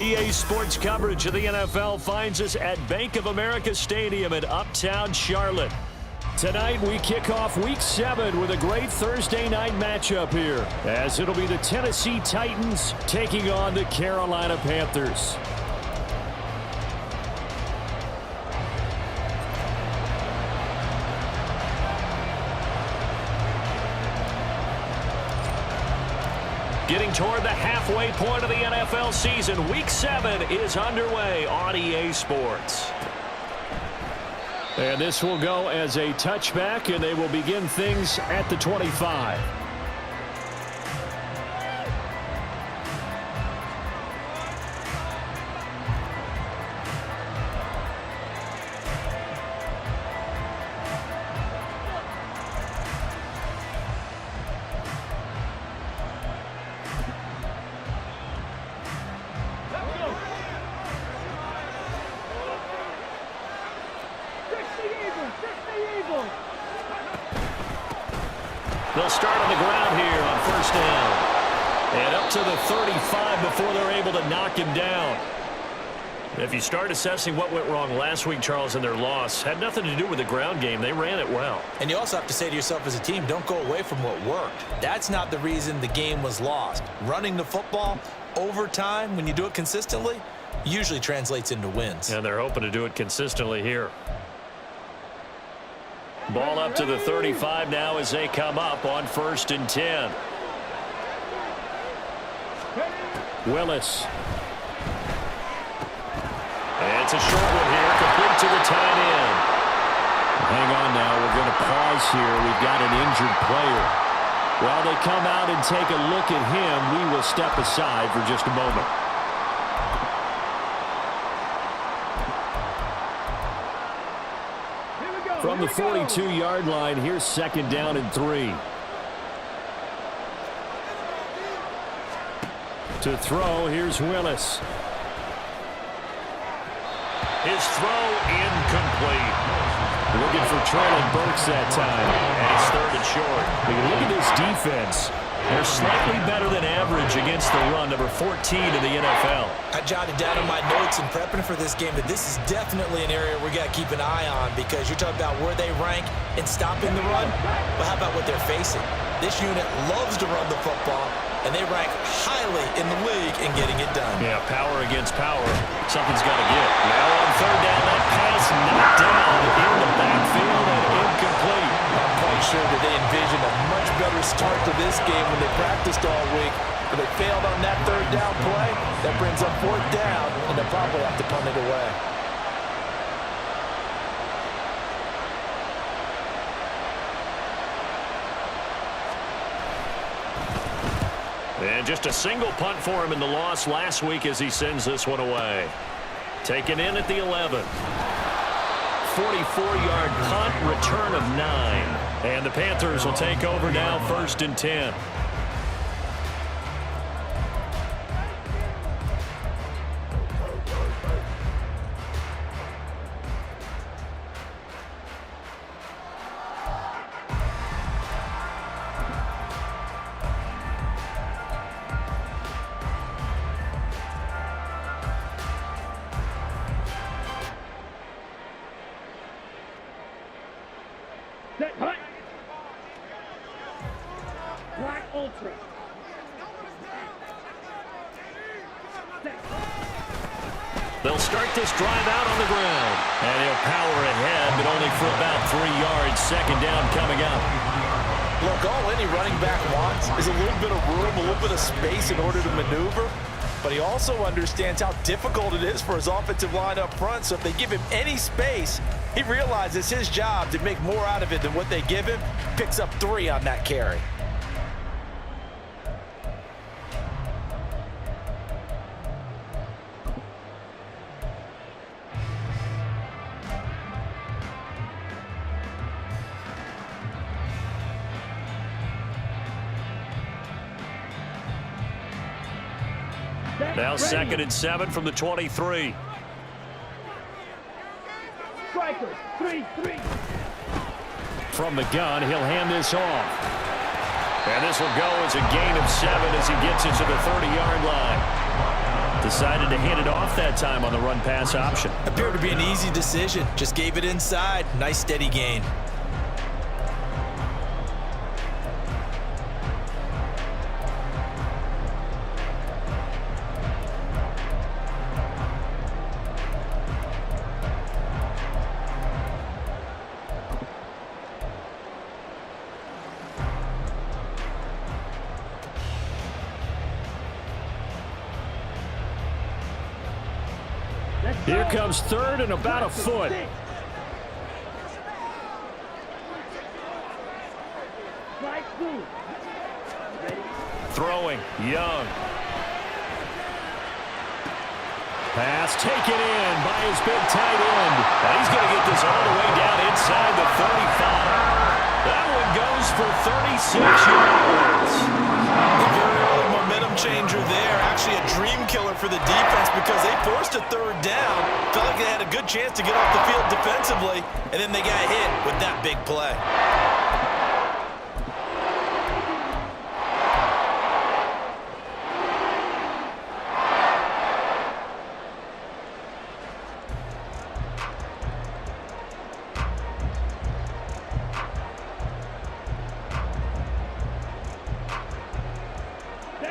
EA Sports coverage of the NFL finds us at Bank of America Stadium in Uptown Charlotte. Tonight, we kick off Week 7 with a great Thursday night matchup here, as it'll be the Tennessee Titans taking on the Carolina Panthers. Getting toward the halfway point of the NFL season, Week 7 is underway on EA Sports. And this will go as a touchback, and they will begin things at the 25. They'll start on the ground here on first down. And up to the 35 before they're able to knock him down. If you start assessing what went wrong last week, Charles, in their loss, had nothing to do with the ground game. They ran it well. And you also have to say to yourself as a team, don't go away from what worked. That's not the reason the game was lost. Running the football over time, when you do it consistently, usually translates into wins. And they're hoping to do it consistently here. Ball up to the 35 now as they come up on first and 10. Willis. And it's a short one here, complete to the tight end. Hang on now, we're going to pause here. We've got an injured player. While they come out and take a look at him, we will step aside for just a moment. From the 42-yard line, here's second down and 3. To throw, here's Willis. His throw incomplete. Looking for Traylon Burks that time. And it's third and short. Look at this defense. They're slightly better than average against the run, number 14 in the NFL. I jotted down in my notes in prepping for this game that this is definitely an area we got to keep an eye on, because you're talking about where they rank in stopping the run. But how about what they're facing? This unit loves to run the football, and they rank highly in the league in getting it done. Yeah, power against power. Something's got to give. Now on third down, that pass knocked down in the backfield and incomplete. I'm quite sure that they envisioned a much better start to this game when they practiced all week. But they failed on that third down play. That brings up fourth down, and they'll probably have to punt it away. And just a single punt for him in the loss last week as he sends this one away. Taken in at the 11. 44-yard punt, return of 9. And the Panthers will take over now, first and 10. They'll start this drive out on the ground. And he'll power ahead, but only for about 3 yards. Second down coming up. Look, all any running back wants is a little bit of room, a little bit of space in order to maneuver. But he also understands how difficult it is for his offensive line up front. So if they give him any space, he realizes his job to make more out of it than what they give him. Picks up 3 on that carry. Now second and 7 from the 23. Striker, 3-3. From the gun, he'll hand this off. And this will go as a gain of 7 as he gets it to the 30-yard line. Decided to hand it off that time on the run-pass option. Appeared to be an easy decision. Just gave it inside. Nice steady gain. Here comes third and about a foot. Throwing, Young. Pass taken in by his big tight end. And he's going to get this all the way down inside the 35. That one goes for 36 yards. A very early momentum changer there. Actually a dream killer for the defense because they forced a third down. Felt like they had a good chance to get off the field defensively, and then they got hit with that big play.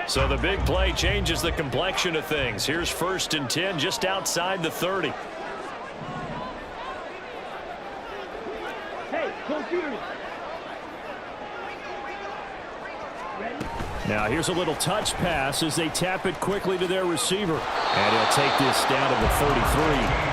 So the big play changes the complexion of things. Here's 1st and 10 just outside the 30. Hey, computer. Now here's a little touch pass as they tap it quickly to their receiver. And he'll take this down to the 33.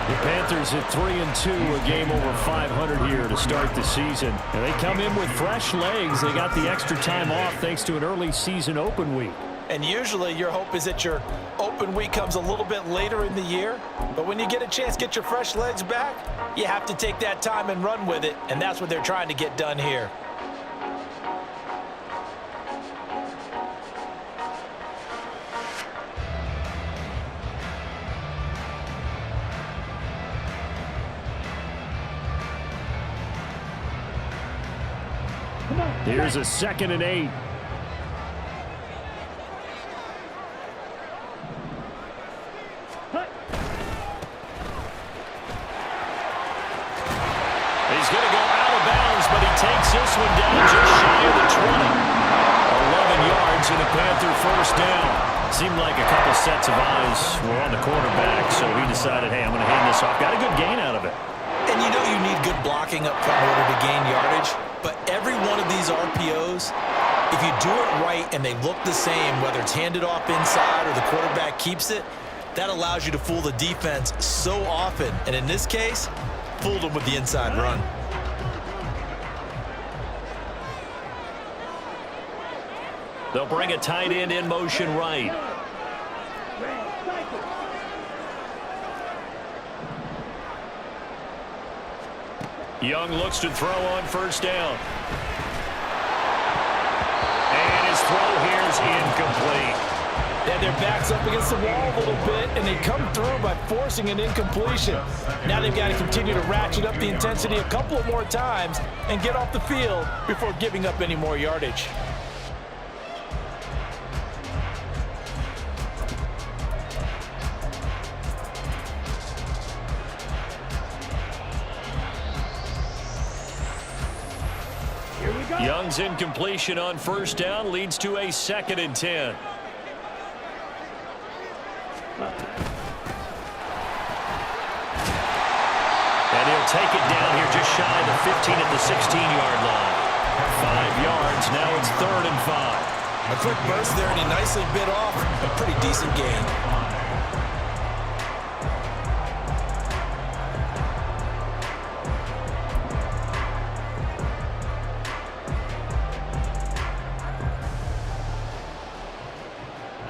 The Panthers at 3-2, a game over 500 here to start the season. And they come in with fresh legs. They got the extra time off thanks to an early season open week. And usually your hope is that your open week comes a little bit later in the year. But when you get a chance to get your fresh legs back, you have to take that time and run with it. And that's what they're trying to get done here. Here's a 2nd and 8. He's going to go out of bounds, but he takes this one down just shy of the 20. 11 yards and a Panther first down. Seemed like a couple sets of eyes were on the quarterback, so he decided, hey, I'm going to hand this off. Got a good gain out of it. And you know you need good blocking up front in order to gain yardage. But every one of these RPOs, if you do it right and they look the same, whether it's handed off inside or the quarterback keeps it, that allows you to fool the defense so often. And in this case, fooled them with the inside run. They'll bring a tight end in motion right. Young looks to throw on 1st down. And his throw here is incomplete. Yeah, their back's up against the wall a little bit, and they come through by forcing an incompletion. Now they've got to continue to ratchet up the intensity a couple of more times and get off the field before giving up any more yardage. Young's incompletion on 1st down leads to a 2nd and 10. And he'll take it down here just shy of the 15 at the 16-yard line. 5 yards, now it's 3rd and 5. A quick burst there, and he nicely bit off a pretty decent gain.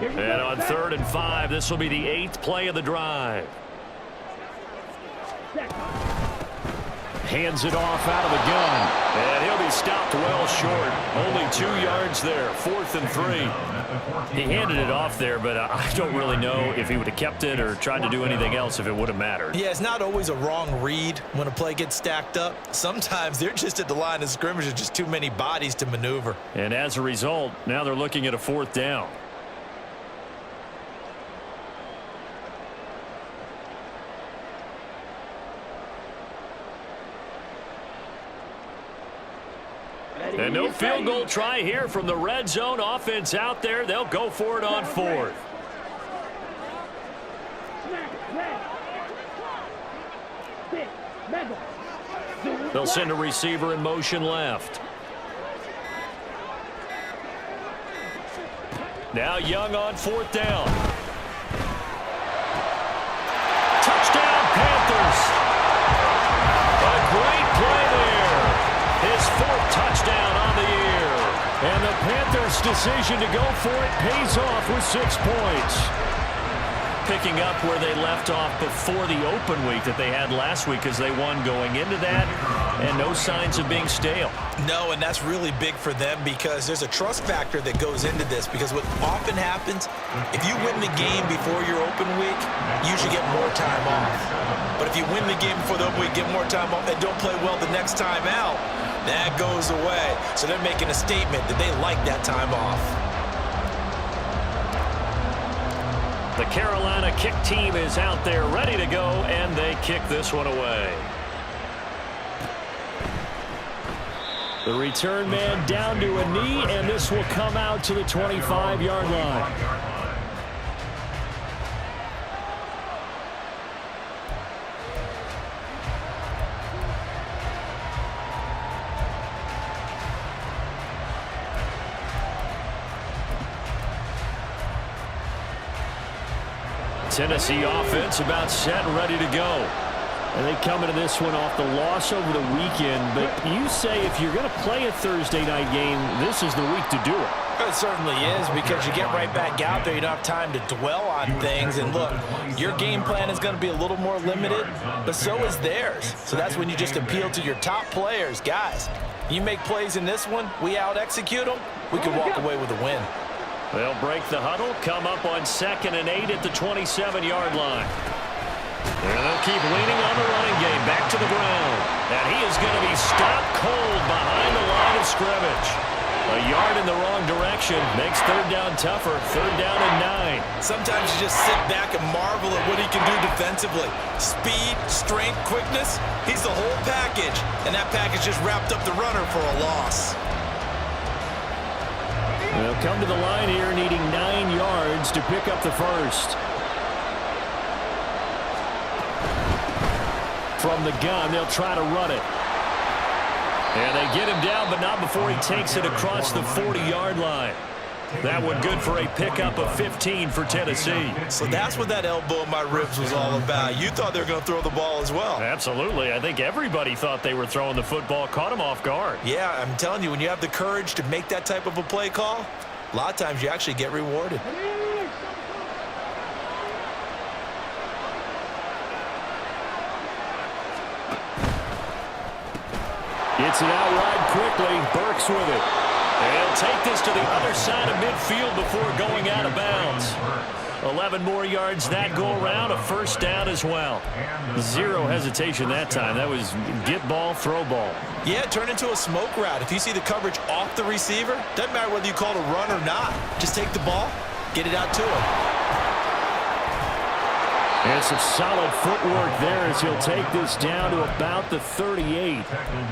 And on 3rd and 5, this will be the 8th play of the drive. Hands it off out of the gun. And he'll be stopped well short. Only 2 yards there. 4th and 3. He handed it off there, but I don't really know if he would have kept it or tried to do anything else if it would have mattered. Yeah, it's not always a wrong read when a play gets stacked up. Sometimes they're just at the line of scrimmage with just too many bodies to maneuver. And as a result, now they're looking at a 4th down. And no field goal try here from the red zone. Offense out there. They'll go for it on fourth. They'll send a receiver in motion left. Now Young on fourth down. Touchdown, Panthers. A great play there. His fourth touchdown on the year. And the Panthers' decision to go for it pays off with 6 points. Picking up where they left off before the open week that they had last week as they won going into that, and no signs of being stale. No, and that's really big for them because there's a trust factor that goes into this, because what often happens, if you win the game before your open week, you should get more time off. But if you win the game before the open week, get more time off, and don't play well the next time out, that goes away. So they're making a statement that they like that time off. The Carolina kick team is out there ready to go, and they kick this one away. The return man down to a knee, and this will come out to the 25-yard line. Tennessee offense about set and ready to go. And they come into this one off the loss over the weekend. But you say if you're going to play a Thursday night game, this is the week to do it. It certainly is, because you get right back out there. You don't have time to dwell on things. And look, your game plan is going to be a little more limited, but so is theirs. So that's when you just appeal to your top players. Guys, you make plays in this one, we out-execute them, we can walk away with a win. They'll break the huddle, come up on 2nd and 8 at the 27-yard line. And they'll keep leaning on the running game, back to the ground. And he is going to be stopped cold behind the line of scrimmage. A yard in the wrong direction makes third down tougher. Third down and 9. Sometimes you just sit back and marvel at what he can do defensively. Speed, strength, quickness, he's the whole package. And that package just wrapped up the runner for a loss. They'll come to the line here needing 9 yards to pick up the first. From the gun, they'll try to run it. And they get him down, but not before he takes it across the 40-yard line. That one good for a pickup of 15 for Tennessee. So that's what that elbow in my ribs was all about. You thought they were going to throw the ball as well. Absolutely. I think everybody thought they were throwing the football, caught him off guard. Yeah, I'm telling you, when you have the courage to make that type of a play call, a lot of times you actually get rewarded. Gets it out wide quickly. Burks with it. And he'll take this to the other side of midfield before going out of bounds. 11 more yards that go around. A first down as well. Zero hesitation that time. That was get ball, throw ball. Yeah, turn into a smoke route. If you see the coverage off the receiver, doesn't matter whether you call it a run or not. Just take the ball, get it out to him. And some solid footwork there as he'll take this down to about the 38.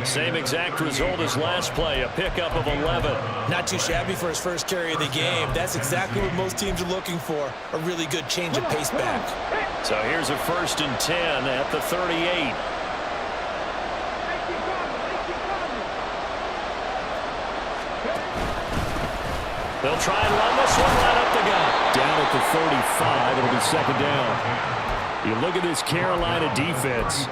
Same exact result as last play, a pickup of 11. Not too shabby for his first carry of the game. That's exactly what most teams are looking for, a really good change of pace back. So here's a 1st and 10 at the 38. They'll try and run this one right up the gut. Down at the 35, it'll be 2nd down. You look at this Carolina defense.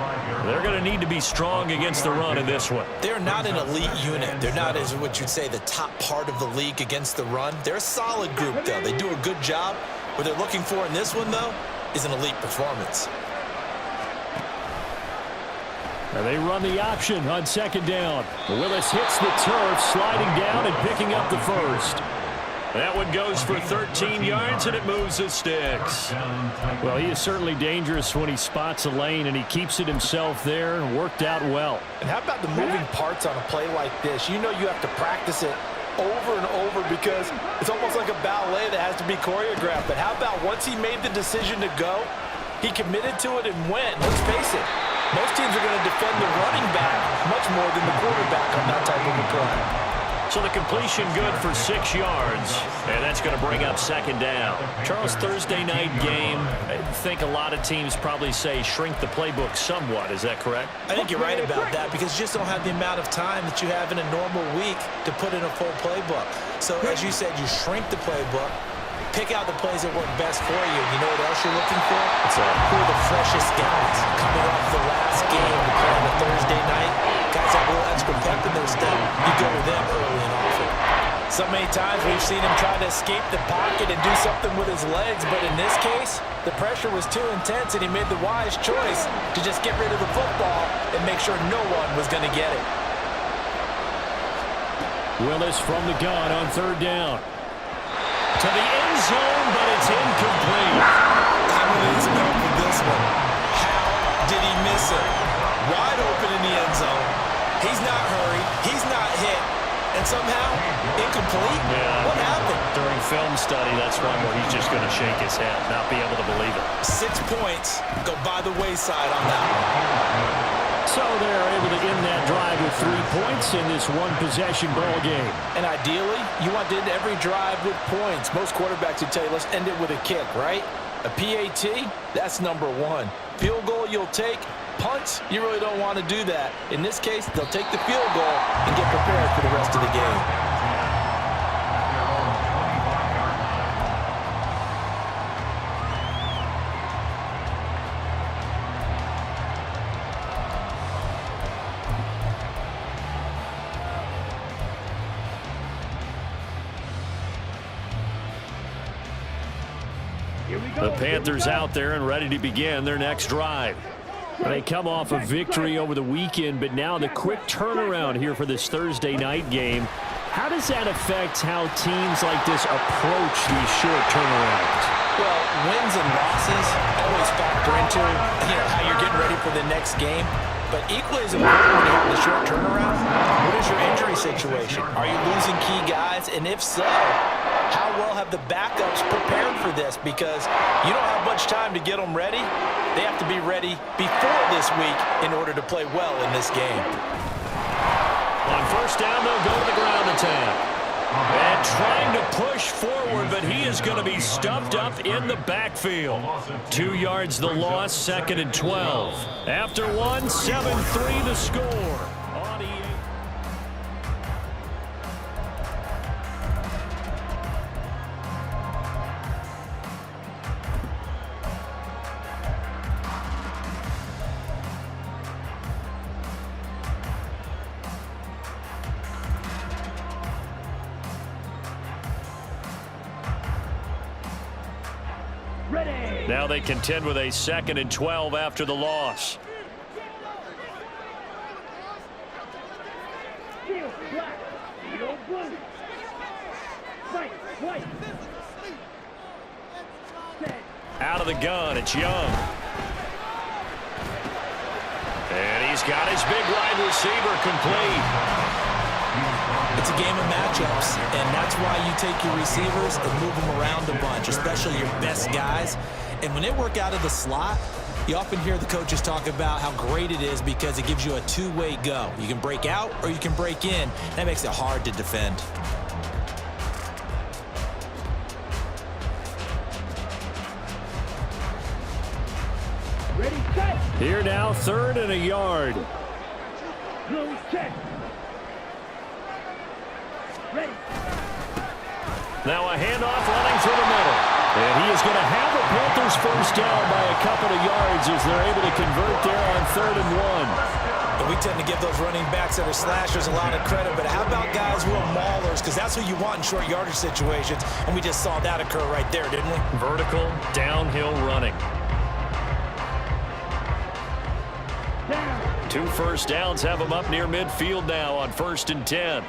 They're going to need to be strong against the run in this one. They're not an elite unit. They're not, as what you'd say, the top part of the league against the run. They're a solid group, though. They do a good job. What they're looking for in this one, though, is an elite performance. And they run the option on 2nd down. Willis hits the turf, sliding down and picking up the first. That one goes for 13 yards, and it moves the sticks. Well, he is certainly dangerous when he spots a lane, and he keeps it himself there and worked out well. And how about the moving parts on a play like this? You know you have to practice it over and over because it's almost like a ballet that has to be choreographed. But how about once he made the decision to go, he committed to it and went. Let's face it, most teams are going to defend the running back much more than the quarterback on that type of a play. completion good for 6 yards, and that's going to bring up second down. Charles, Thursday night game, I think a lot of teams probably say shrink the playbook somewhat. Is that correct? I think you're right about that because you just don't have the amount of time that you have in a normal week to put in a full playbook. So as you said, you shrink the playbook, pick out the plays that work best for you. You know what else you're looking for? Who are the freshest guys coming off the last game to play on a Thursday night? Guys have a little extra pep in their step. You go with them early and often. So many times we've seen him try to escape the pocket and do something with his legs, but in this case, the pressure was too intense and he made the wise choice to just get rid of the football and make sure no one was going to get it. Willis from the gun on third down. To the end zone, but it's incomplete. I'm going to need some help with this one. How did he miss it? Wide open in the end zone. He's not hurried. He's not hit. And somehow, incomplete? Yeah. What happened? During film study, that's one where he's just going to shake his head, not be able to believe it. 6 points go by the wayside on that one. So they're able to end that drive with 3 points in this one-possession ball game. And ideally, you want to end every drive with points. Most quarterbacks would tell you, let's end it with a kick, right? A PAT, that's number 1. Field goal you'll take. Punts, you really don't want to do that. In this case, they'll take the field goal and get prepared for the rest of the game. The Panthers out there and ready to begin their next drive. They come off a victory over the weekend, but now the quick turnaround here for this Thursday night game. How does that affect how teams like this approach these short turnarounds? Well, wins and losses always factor into how you're getting ready for the next game. But equally as important when you have the short turnaround, what is your injury situation? Are you losing key guys? And if so, how well have the backups prepared for this? Because you don't have much time to get them ready. They have to be ready before this week in order to play well in this game. On first down, they'll go to the ground attack. And trying to push forward, but he is going to be stuffed up in the backfield. 2 yards the loss, 2nd and 12. After one, 7-3 the score. On EA. Now they contend with a 2nd and 12 after the loss. Out of the gun, it's Young. And he's got his big wide receiver complete. It's a game of matchups, and that's why you take your receivers and move them around a bunch, especially your best guys. And when they work out of the slot, you often hear the coaches talk about how great it is because it gives you a two-way go. You can break out or you can break in. That makes it hard to defend. Ready, set. Here now, 3rd and a yard. Blue, check. Ready. Now a handoff running through the middle. And he is going to have the Panthers first down by a couple of yards as they're able to convert there on 3rd and 1. And we tend to give those running backs that are slashers a lot of credit, but how about guys who are maulers? Because that's who you want in short yardage situations, and we just saw that occur right there, didn't we? Vertical, downhill running. Down. 2 first downs have him up near midfield now on 1st and 10.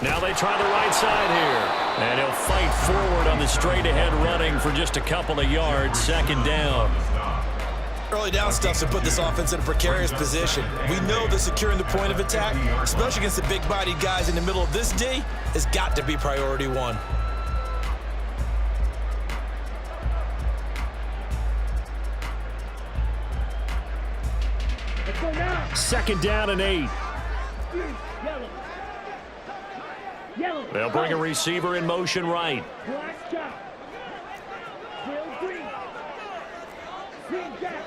Now they try the right side here. And he'll fight forward on the straight-ahead running for just a couple of yards. 2nd down. Early down stuff's to put this offense in a precarious position. We know that securing the point of attack, especially against the big-bodied guys in the middle of this D, has got to be priority 1. Let's go now. 2nd down and 8. Yellow. Yellow. They'll bring a receiver in motion right. Black chop. Drill green. Green jack.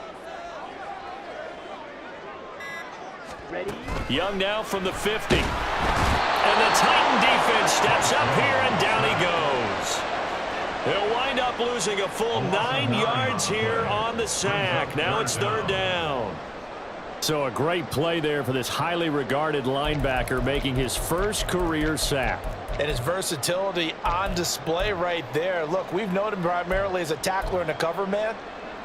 Ready. Young now from the 50. And the Titan defense steps up here, and down he goes. He'll wind up losing a full 9 yards here on the sack. Now it's 3rd down. So a great play there for this highly regarded linebacker, making his first career sack. And his versatility on display right there. Look, we've known him primarily as a tackler and a cover man,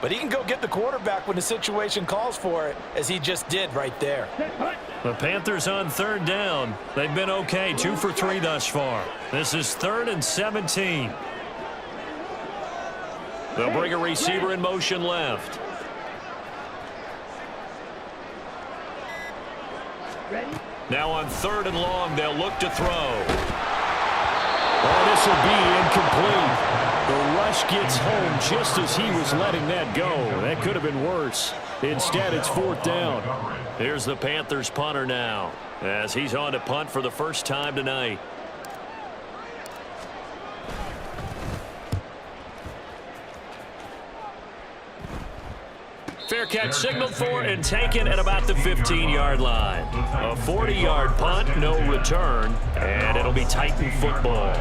but he can go get the quarterback when the situation calls for it, as he just did right there. The Panthers on 3rd down. They've been okay, 2 for 3 thus far. This is 3rd and 17. They'll bring a receiver in motion left. Ready. Now on 3rd and long, they'll look to throw. Oh, this will be incomplete. The rush gets home just as he was letting that go. That could have been worse. Instead, it's 4th down. Here's the Panthers punter now, as he's on to punt for the first time tonight. Fair catch signaled for and taken at about the 15-yard line. A 40-yard punt, no return, and it'll be Titan football.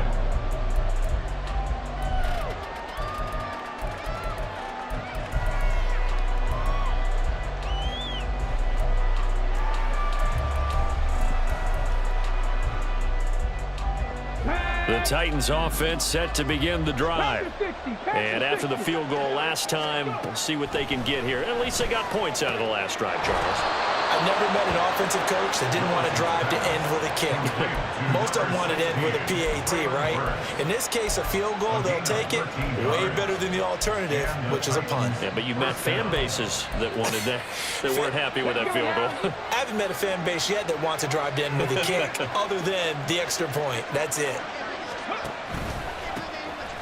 The Titans offense set to begin the drive. And after the field goal last time, we'll see what they can get here. At least they got points out of the last drive, Charles. I've never met an offensive coach that didn't want to drive to end with a kick. Most of them wanted to end with a PAT, right? In this case, a field goal, they'll take it. Way better than the alternative, which is a punt. Yeah, but you've met fan bases that wanted that, that weren't happy with that field goal. I haven't met a fan base yet that wants to drive to end with a kick, other than the extra point. That's it.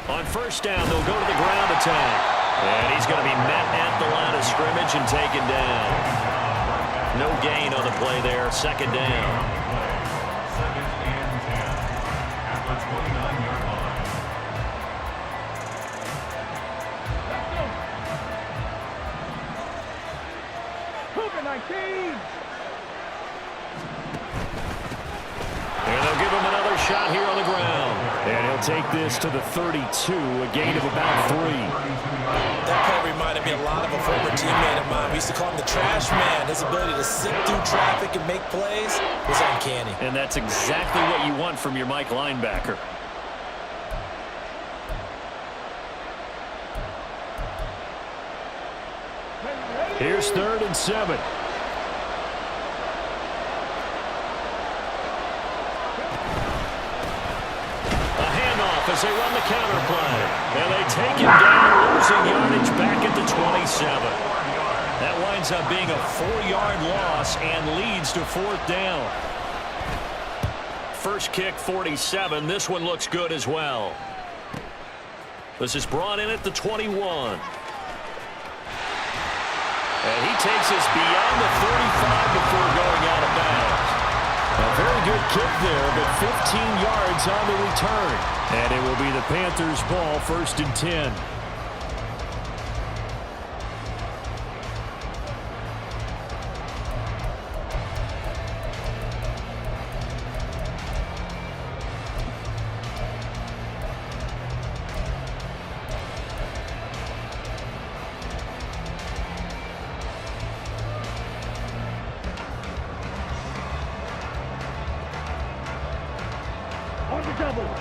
On 1st down, they'll go to the ground attack. And he's going to be met at the line of scrimmage and taken down. No gain on the play there. 2nd down. At the 29-yard line. Cougar 19. And they'll give him another shot here on the ground. And he'll take this to the 32, a gain of about 3. That play reminded me a lot of a former teammate of mine. We used to call him the trash man. His ability to zip through traffic and make plays was uncanny. And that's exactly what you want from your Mike linebacker. Here's 3rd and 7. As they run the counter play. And they take him down, losing yardage back at the 27. That winds up being a 4-yard loss and leads to 4th down. First kick, 47. This one looks good as well. This is brought in at the 21. And he takes us beyond the 35 before going out of bounds. A very good kick there, but 15 yards on the return. And it will be the Panthers' ball, 1st and 10.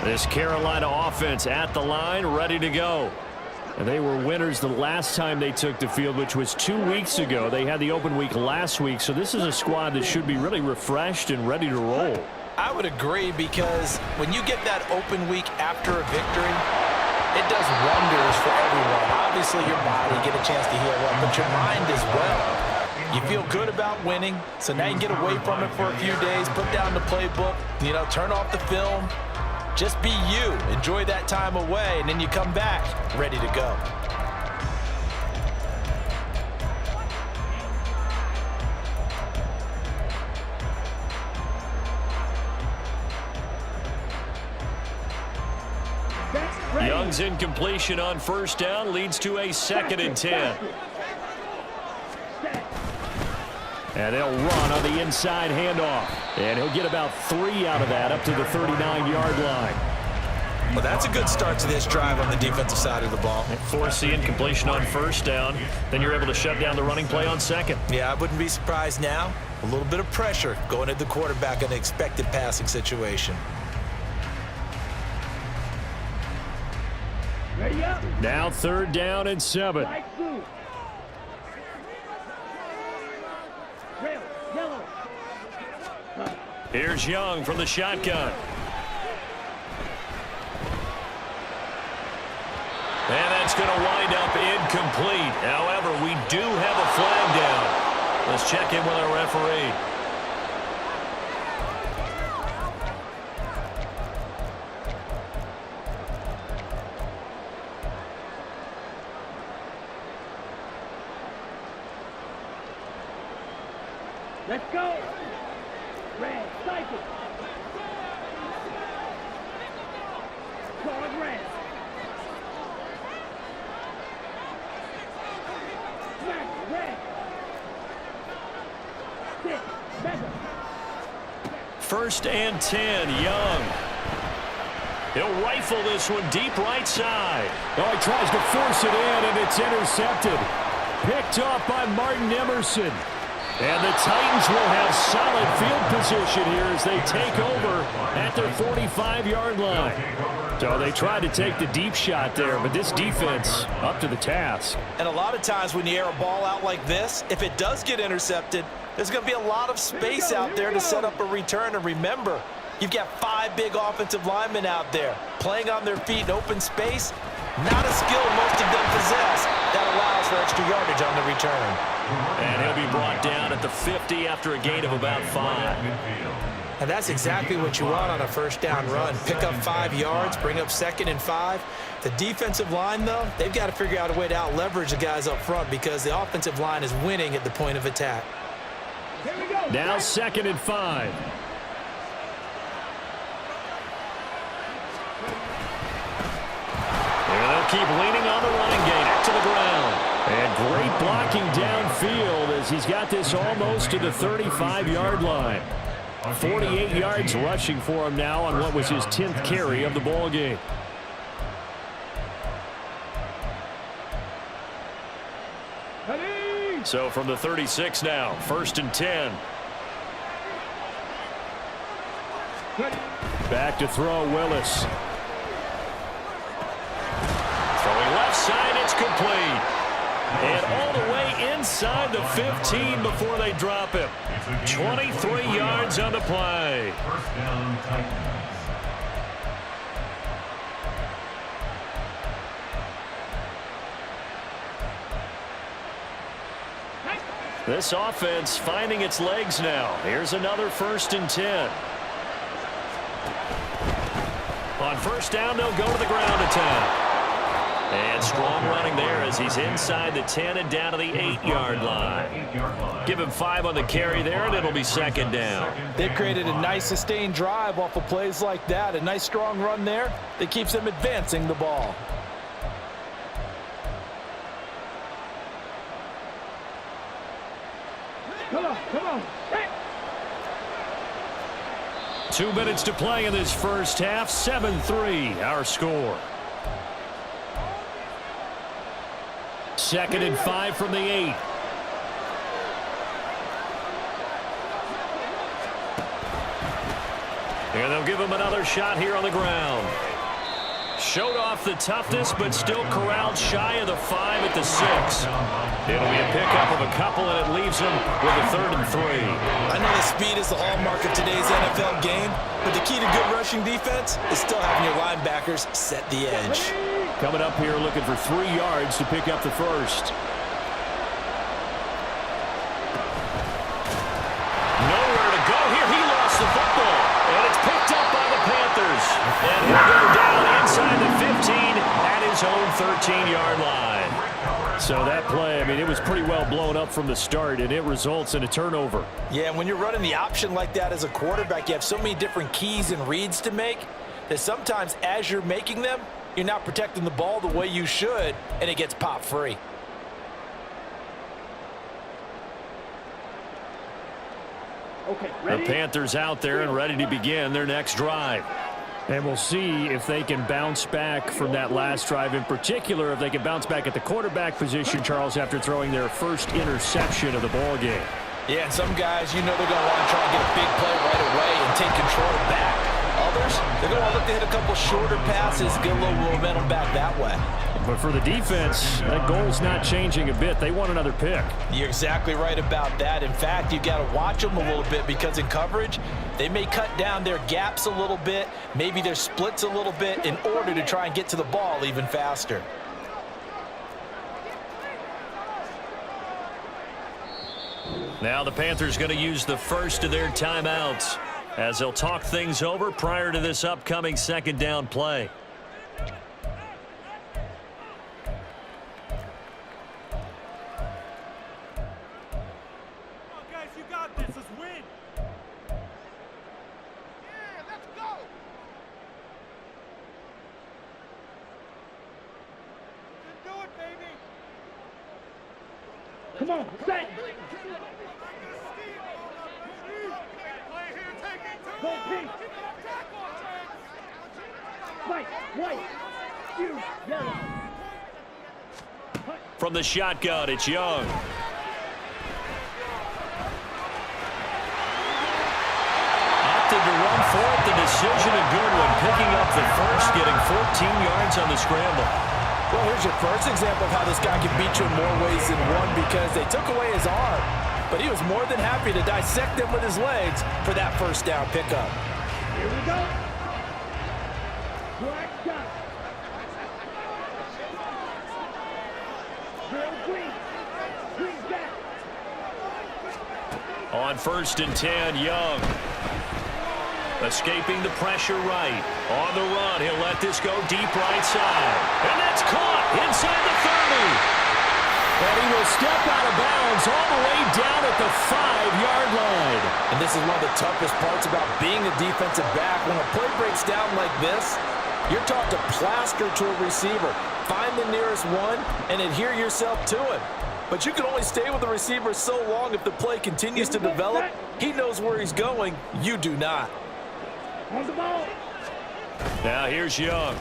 This Carolina offense at the line, ready to go. And they were winners the last time they took the field, which was 2 weeks ago. They had the open week last week, so this is a squad that should be really refreshed and ready to roll. I would agree, because when you get that open week after a victory, it does wonders for everyone. Obviously, your body, get a chance to heal up, but your mind as well. You feel good about winning, so now you can get away from it for a few days, put down the playbook, turn off the film. Just be you. Enjoy that time away, and then you come back ready to go. Young's incompletion on first down leads to a 2nd and 10. And they'll run on the inside handoff. And he'll get about 3 out of that up to the 39-yard line. Well, that's a good start to this drive on the defensive side of the ball. Force the incompletion on first down. Then you're able to shut down the running play on 2nd. Yeah, I wouldn't be surprised now. A little bit of pressure going at the quarterback in an expected passing situation. Ready up. Now 3rd down and 7. Light blue. Red, yellow. Here's Young from the shotgun. And that's going to wind up incomplete. However, we do have a flag down. Let's check in with our referee. Let's go. Red, cycle. Call red. Smack, red. Six, better. 1st and 10, Young. He'll rifle this one deep right side. Oh, he tries to force it in, and it's intercepted. Picked off by Martin Emerson. And the Titans will have solid field position here as they take over at their 45-yard line. So they tried to take the deep shot there, but this defense up to the task. And a lot of times when you air a ball out like this, if it does get intercepted, there's going to be a lot of space out there to set up a return. And remember, you've got 5 big offensive linemen out there playing on their feet in open space. Not a skill most of them possess that allows for extra yardage on the return. And he'll be brought down at the 50 after a gain of about 5. And that's exactly what you want on a first down run. Pick up 5 yards, bring up 2nd and 5. The defensive line, though, they've got to figure out a way to out-leverage the guys up front because the offensive line is winning at the point of attack. Here we go. Now 2nd and 5. And they'll keep leaning on the running game back to the ground. And great blocking downfield as he's got this almost to the 35-yard line. 48 yards rushing for him now on what was his 10th carry of the ball game. Ready. So from the 36 now, 1st and 10. Ready. Back to throw, Willis. Throwing left side, it's complete. And all the way inside the 15 before they drop him. 23 yards on the play. First down, Titans. This offense finding its legs now. Here's another 1st and 10. On first down, they'll go to the ground attack. And strong running there as he's inside the 10 and down to the 8-yard line. Give him 5 on the carry there, and it'll be 2nd down. They've created a nice sustained drive off of plays like that. A nice strong run there that keeps them advancing the ball. Come on, come on. Hey. 2 minutes to play in this first half. 7-3, our score. 2nd and 5 from the 8. And they'll give him another shot here on the ground. Showed off the toughness, but still corralled shy of the 5 at the 6. It'll be a pickup of a couple, and it leaves them with a 3rd and 3. I know the speed is the hallmark of today's NFL game, but the key to good rushing defense is still having your linebackers set the edge. Coming up here looking for 3 yards to pick up the 1st. Nowhere to go here. He lost the football, and it's picked up by the Panthers. And he'll go down inside the 15 at his own 13-yard line. So that play, I mean, it was pretty well blown up from the start, and it results in a turnover. Yeah, and when you're running the option like that as a quarterback, you have so many different keys and reads to make that sometimes as you're making them, you're not protecting the ball the way you should, and it gets popped free. Okay, The ready? Panthers out there and ready to begin their next drive. And we'll see if they can bounce back from that last drive, in particular if they can bounce back at the quarterback position, Charles, after throwing their first interception of the ball game. Yeah, and some guys, you know they're going to want to try and get a big play right away and take control back. Others, they're going to want to look to hit a couple shorter passes, get a little momentum back that way. But for the defense, that goal's not changing a bit. They want another pick. You're exactly right about that. In fact, you've got to watch them a little bit because in coverage, they may cut down their gaps a little bit, maybe their splits a little bit in order to try and get to the ball even faster. Now the Panthers going to use the first of their timeouts as they'll talk things over prior to this upcoming second down play. Come on, set. Go, pink. White. You, yellow. From the shotgun, it's Young. Opted to run for it. The decision a good one. Picking up the first, getting 14 yards on the scramble. Well, here's your first example of how this guy can beat you in more ways than one because they took away his arm, but he was more than happy to dissect them with his legs for that first down pickup. Here we go. Black dot. Green. Green back. On 1st and 10, Young. Escaping the pressure right. On the run, he'll let this go deep right side. And that's caught inside the 30. And he will step out of bounds all the way down at the 5-yard line. And this is one of the toughest parts about being a defensive back. When a play breaks down like this, you're taught to plaster to a receiver. Find the nearest one and adhere yourself to him. But you can only stay with the receiver so long if the play continues to develop. He knows where he's going. You do not. On the ball. Now here's Young.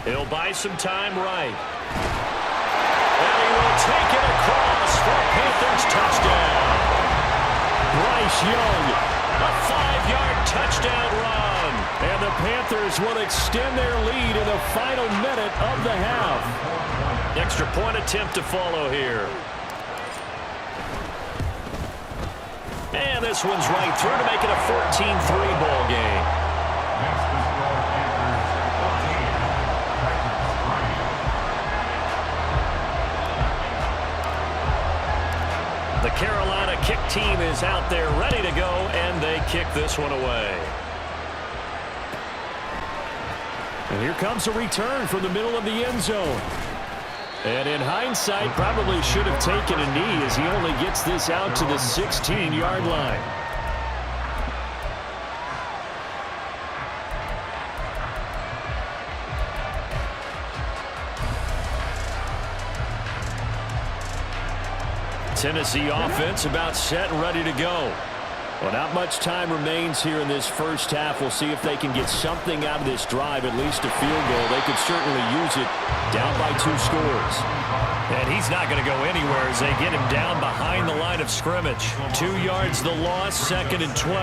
He'll buy some time right. And he will take it across for Panthers touchdown. Bryce Young, a 5-yard touchdown run. And the Panthers will extend their lead in the final minute of the half. Extra point attempt to follow here. And this one's right through to make it a 14-3 ball game. The Carolina kick team is out there ready to go, and they kick this one away. And here comes a return from the middle of the end zone. And in hindsight, probably should have taken a knee as he only gets this out to the 16-yard line. Tennessee offense about set and ready to go. Well, not much time remains here in this first half. We'll see if they can get something out of this drive, at least a field goal. They could certainly use it down by 2 scores. And he's not going to go anywhere as they get him down behind the line of scrimmage. 2 yards the loss, 2nd and 12.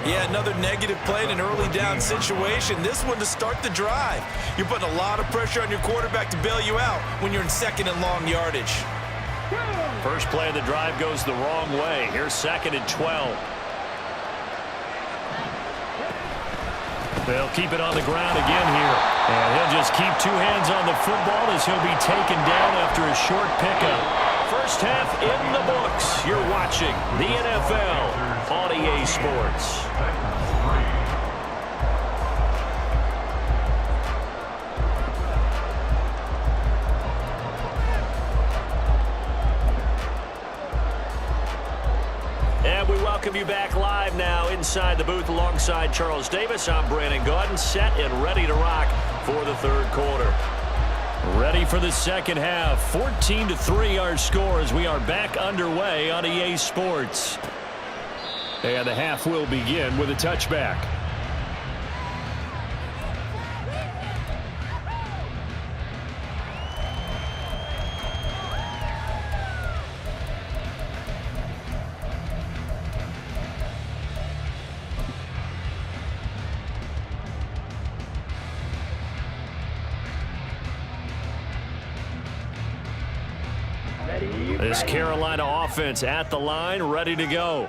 Yeah, another negative play in an early down situation. This one to start the drive. You're putting a lot of pressure on your quarterback to bail you out when you're in 2nd and long yardage. First play of the drive goes the wrong way. Here's 2nd and 12. They'll keep it on the ground again here. And he'll just keep 2 hands on the football as he'll be taken down after a short pickup. First half in the books. You're watching the NFL on EA Sports. And we welcome you back live now inside the booth alongside Charles Davis. I'm Brandon Gaudin, set and ready to rock for the third quarter. Ready for the second half. 14-3 our score as we are back underway on EA Sports. And the half will begin with a touchback. This Carolina offense at the line, ready to go.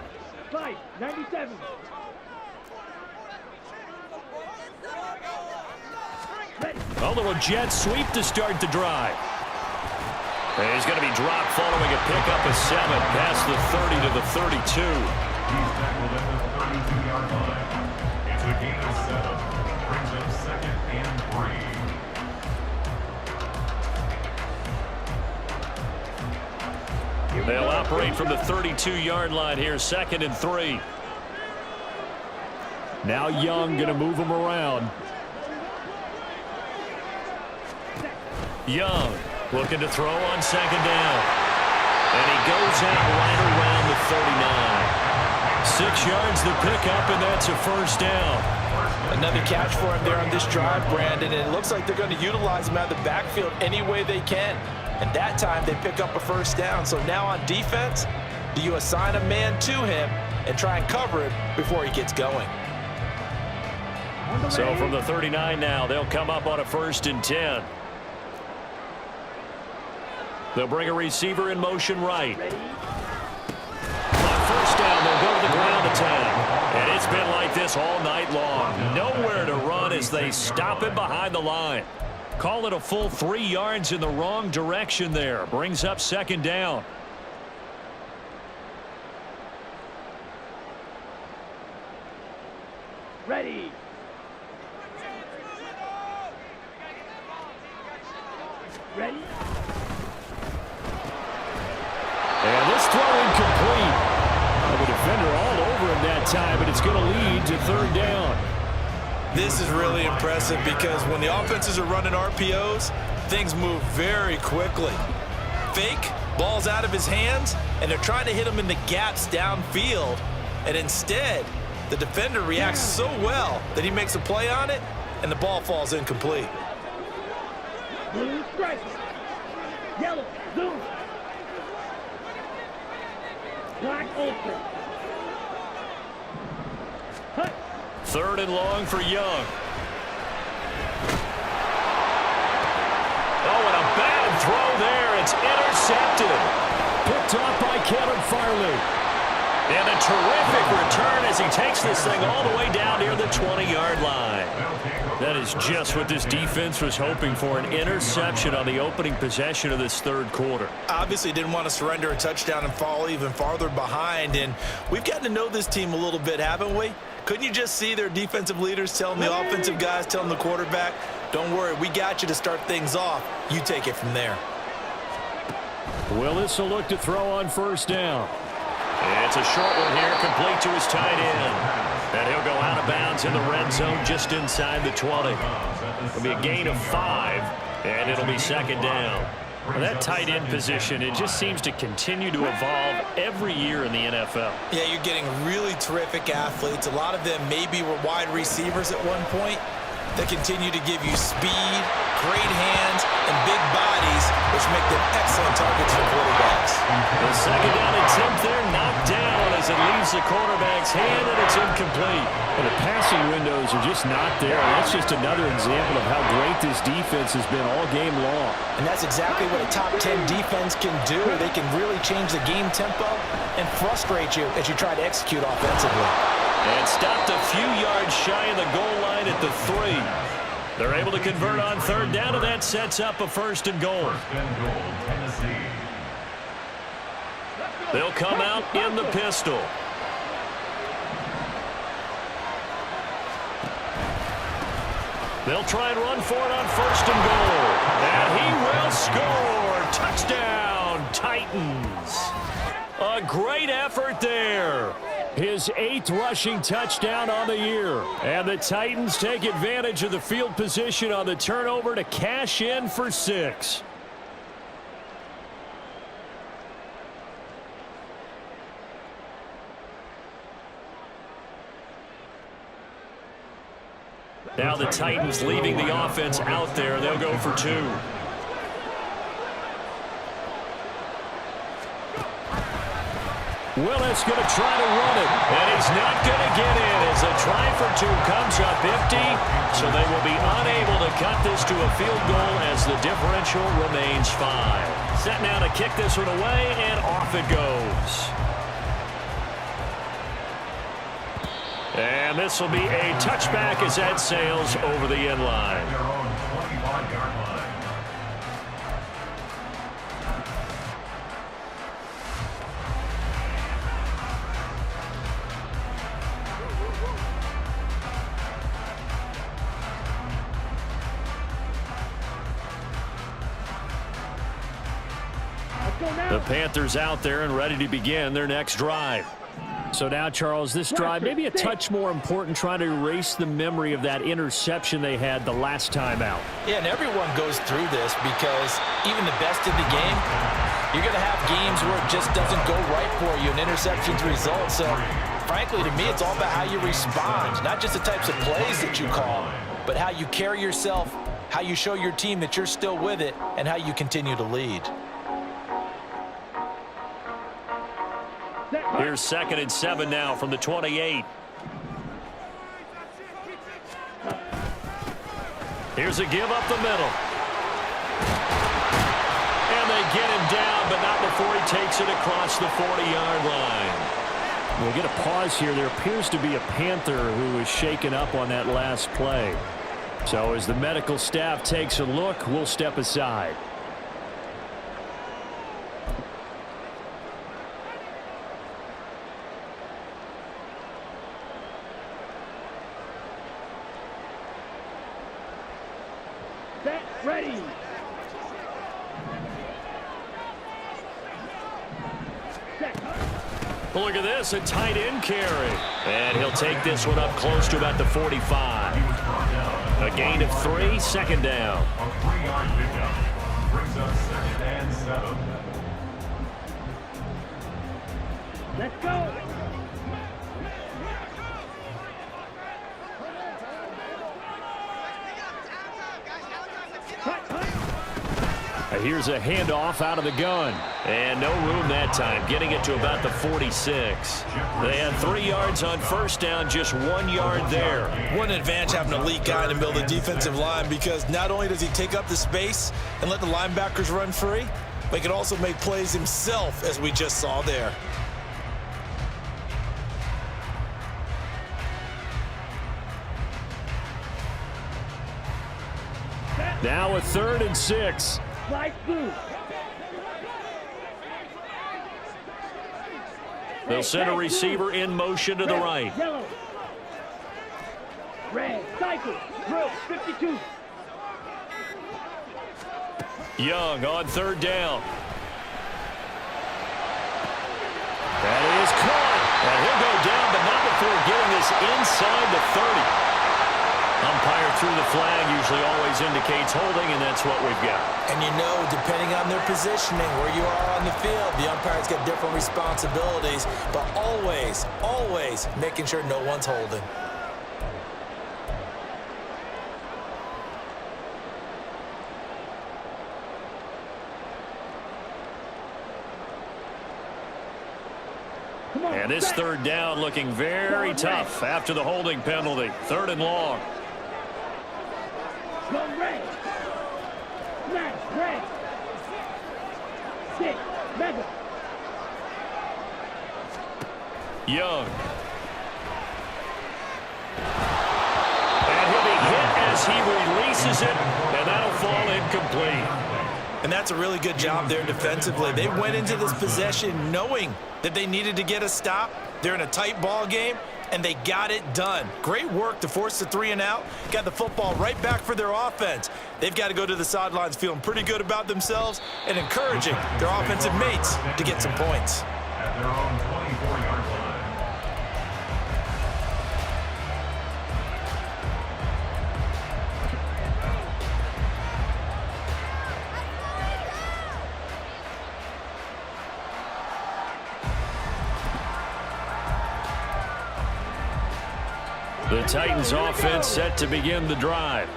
Fight, 97. A little jet sweep to start the drive. And he's going to be dropped following a pickup of 7 past the 30 to the 32. He's tackled at the 32-yard line. It's a gain of 7. Brings up 2nd and 3. They'll operate from the 32-yard line here, 2nd and 3. Now Young going to move him around. Young looking to throw on 2nd down. And he goes out right around the 39. 6 yards the pickup, and that's a first down. Another catch for him there on this drive, Brandon, and it looks like they're going to utilize him out of the backfield any way they can. And that time they pick up a first down. So now on defense, do you assign a man to him and try and cover it before he gets going? So from the 39 now, they'll come up on a 1st and 10. They'll bring a receiver in motion right. On 1st down, they'll go to the ground attack. And it's been like this all night long. Nowhere to run as they stop him behind the line. Call it a full 3 yards in the wrong direction there. Brings up 2nd down. Ready. Ready. And this throw incomplete. The defender all over him that time, but it's going to lead to 3rd down. This is really impressive because when the offenses are running RPOs, things move very quickly. Fake, ball's out of his hands, and they're trying to hit him in the gaps downfield. And instead, the defender reacts so well that he makes a play on it, and the ball falls incomplete. Blue strike. Yellow, zoom. Black ultra. Hut. 3rd and long for Young. Oh, and a bad throw there. It's intercepted. Picked off by Kevin Farley. And a terrific return as he takes this thing all the way down near the 20-yard line. That is just what this defense was hoping for, an interception on the opening possession of this 3rd quarter. Obviously didn't want to surrender a touchdown and fall even farther behind. And we've gotten to know this team a little bit, haven't we? Couldn't you just see their defensive leaders telling the offensive guys, telling the quarterback, don't worry, we got you to start things off. You take it from there. Willis will look to throw on 1st down. It's a short one here, complete to his tight end. And he'll go out of bounds in the red zone just inside the 20. It'll be a gain of 5, and it'll be 2nd down. Well, that tight end position, it just seems to continue to evolve every year in the NFL. Yeah, you're getting really terrific athletes. A lot of them maybe were wide receivers at one point that continue to give you speed, great hands, and big bodies, which make them excellent targets for quarterbacks. The 2nd down attempt there knocked down as it leaves the quarterback's hand, and it's incomplete. And the passing windows are just not there. That's just another example of how great this defense has been all game long. And that's exactly what a top 10 defense can do. They can really change the game tempo and frustrate you as you try to execute offensively. And stopped a few yards shy of the goal line at the 3. They're able to convert on 3rd down, and that sets up a 1st and goal. Tennessee. They'll come out in the pistol. They'll try and run for it on 1st and goal. And he will score. Touchdown, Titans. A great effort there. His 8th rushing touchdown on the year. And the Titans take advantage of the field position on the turnover to cash in for 6. Now the Titans leaving the offense out there. They'll go for 2. Willis going to try to run it, and he's not going to get in as a try for 2 comes up empty, so they will be unable to cut this to a field goal as the differential remains 5. Set now to kick this one away, and off it goes. And this will be a touchback as that sails over the end line. Their own 25-yard line. The Panthers out there and ready to begin their next drive. So now, Charles, this drive maybe a touch more important, trying to erase the memory of that interception they had the last time out. Yeah, and everyone goes through this because even the best in the game, you're going to have games where it just doesn't go right for you, and interceptions result. So, frankly, to me, it's all about how you respond, not just the types of plays that you call, but how you carry yourself, how you show your team that you're still with it, and how you continue to lead. Here's 2nd and 7 now from the 28. Here's a give up the middle. And they get him down, but not before he takes it across the 40-yard line. We'll get a pause here. There appears to be a Panther who is shaken up on that last play. So as the medical staff takes a look, we'll step aside. Ready. Look at this, a tight end carry. And he'll take this one up close to about the 45. A gain of 3, 2nd down. A 3-yard pickup brings up 2nd and 7. Let's go. Here's a handoff out of the gun. And no room that time, getting it to about the 46. They had 3 yards on 1st down, just 1 yard there. What an advantage having a elite guy in the middle of the defensive line, because not only does he take up the space and let the linebackers run free, but he can also make plays himself, as we just saw there. Now a 3rd and 6. Slide through. They'll send a receiver in motion to the right. Yellow. Red. Cycle. Drill. 52. Young on 3rd down. That is caught. And he'll go down, but not before getting this inside the 30. Umpire through the flag usually always indicates holding, and that's what we've got. And you know, depending on their positioning, where you are on the field, the umpire's got different responsibilities, but always, always making sure no one's holding. And this 3rd down looking very tough after the holding penalty. 3rd and long. Go red. Smash. Red. 6. Mega. Young. And he'll be hit as he releases it, and that'll fall incomplete. And that's a really good job there defensively. They went into this possession knowing that they needed to get a stop. They're in a tight ball game, and they got it done. Great work to force the 3 and out. Got the football right back for their offense. They've got to go to the sidelines feeling pretty good about themselves and encouraging their offensive mates to get some points. At their own 24-yard line. The Titans offense set to begin the drive.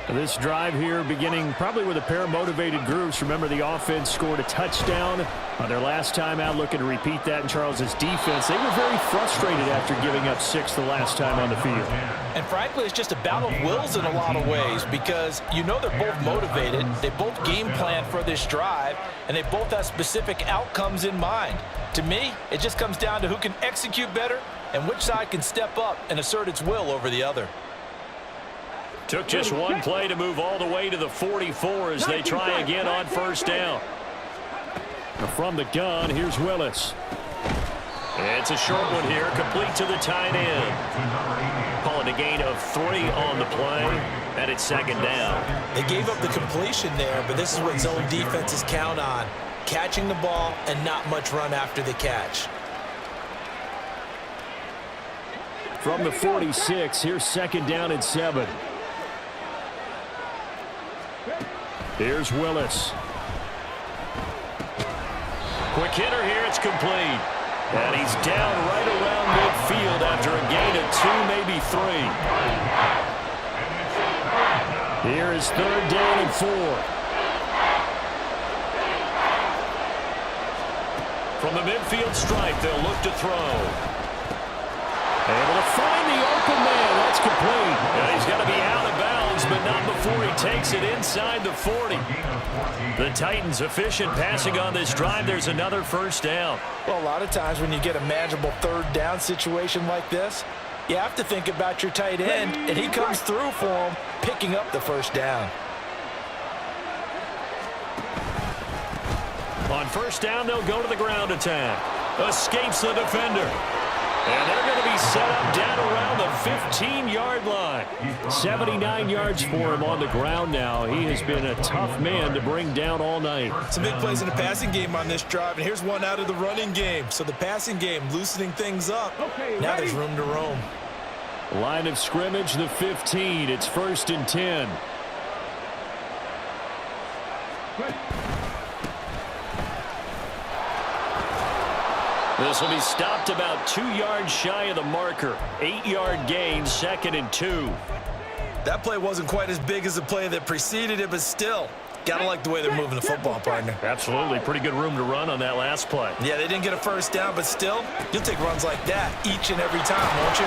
This drive here beginning probably with a pair of motivated groups. Remember, the offense scored a touchdown on their last time out, looking to repeat that in Charles's defense. They were very frustrated after giving up 6 the last time on the field. And frankly, it's just a battle of wills in a lot of ways because you know they're both motivated. They both game plan for this drive, and they both have specific outcomes in mind. To me, it just comes down to who can execute better and which side can step up and assert its will over the other. Took just one play to move all the way to the 44 as they try again on first down. From the gun, here's Willis. It's a short one here, complete to the tight end. Call it a gain of 3 on the play, and it's second down. They gave up the completion there, but this is what zone defenses count on. Catching the ball and not much run after the catch. From the 46, here's second down and 7. Here's Willis. Quick hitter here, it's complete. And he's down right around midfield after a gain of 2, maybe 3. Here is third down and 4. From the midfield stripe, they'll look to throw. Able to find the open man. That's complete. And he's got to be out of bounds, but not before he takes it inside the 40. The Titans efficient passing on this drive. There's another first down. Well, a lot of times when you get a manageable third down situation like this, you have to think about your tight end, and he comes through for him, picking up the first down. On first down, they'll go to the ground attack. Escapes the defender. And they're going to be set up down around the 15-yard line. 79 yards for him on the ground now. He has been a tough man to bring down all night. Some big plays in the passing game on this drive, and here's one out of the running game. So the passing game loosening things up. Now there's room to roam. Line of scrimmage, the 15. It's 1st and 10. This will be stopped about 2 yards shy of the marker. 8-yard gain, 2nd and 2. That play wasn't quite as big as the play that preceded it, but still, gotta like the way they're moving the football, partner. Absolutely. Pretty good room to run on that last play. Yeah, they didn't get a first down, but still, you'll take runs like that each and every time, won't you?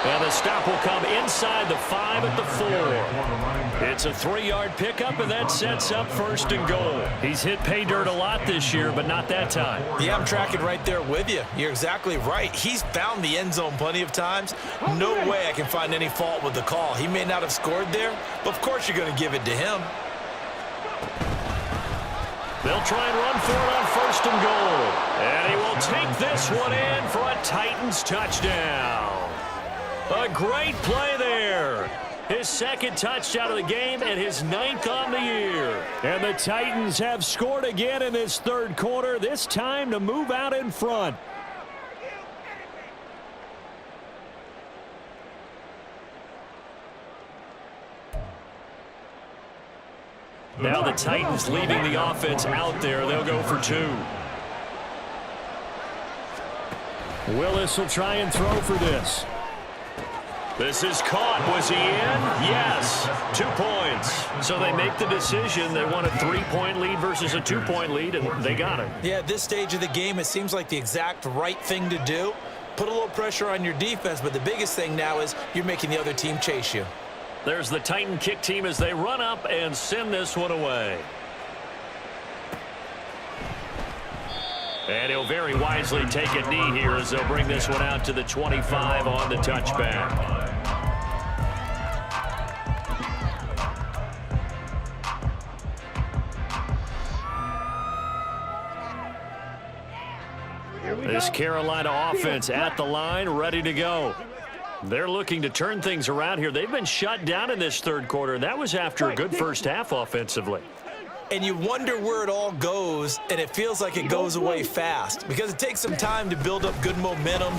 And the stop will come inside the 5 at the 4. It's a 3-yard pickup, and that sets up 1st and goal. He's hit pay dirt a lot this year, but not that time. Yeah, I'm tracking right there with you. You're exactly right. He's found the end zone plenty of times. No way I can find any fault with the call. He may not have scored there, but of course you're going to give it to him. They'll try and run for it on 1st and goal. And he will take this one in for a Titans touchdown. A great play there. His 2nd touchdown of the game and his 9th on the year. And the Titans have scored again in this 3rd quarter, this time to move out in front. Now the Titans leaving the offense out there. They'll go for 2. Willis will try and throw for this. This is caught. Was he in? Yes. 2 points. So they make the decision. They want a 3-point lead versus a 2-point lead, and they got it. Yeah, at this stage of the game, it seems like the exact right thing to do. Put a little pressure on your defense, but the biggest thing now is you're making the other team chase you. There's the Titan kick team as they run up and send this one away. And he'll very wisely take a knee here as they'll bring this one out to the 25 on the touchback. This Carolina offense at the line, ready to go. They're looking to turn things around here. They've been shut down in this 3rd quarter, and that was after a good first half offensively. And you wonder where it all goes, and it feels like it goes away fast because it takes some time to build up good momentum,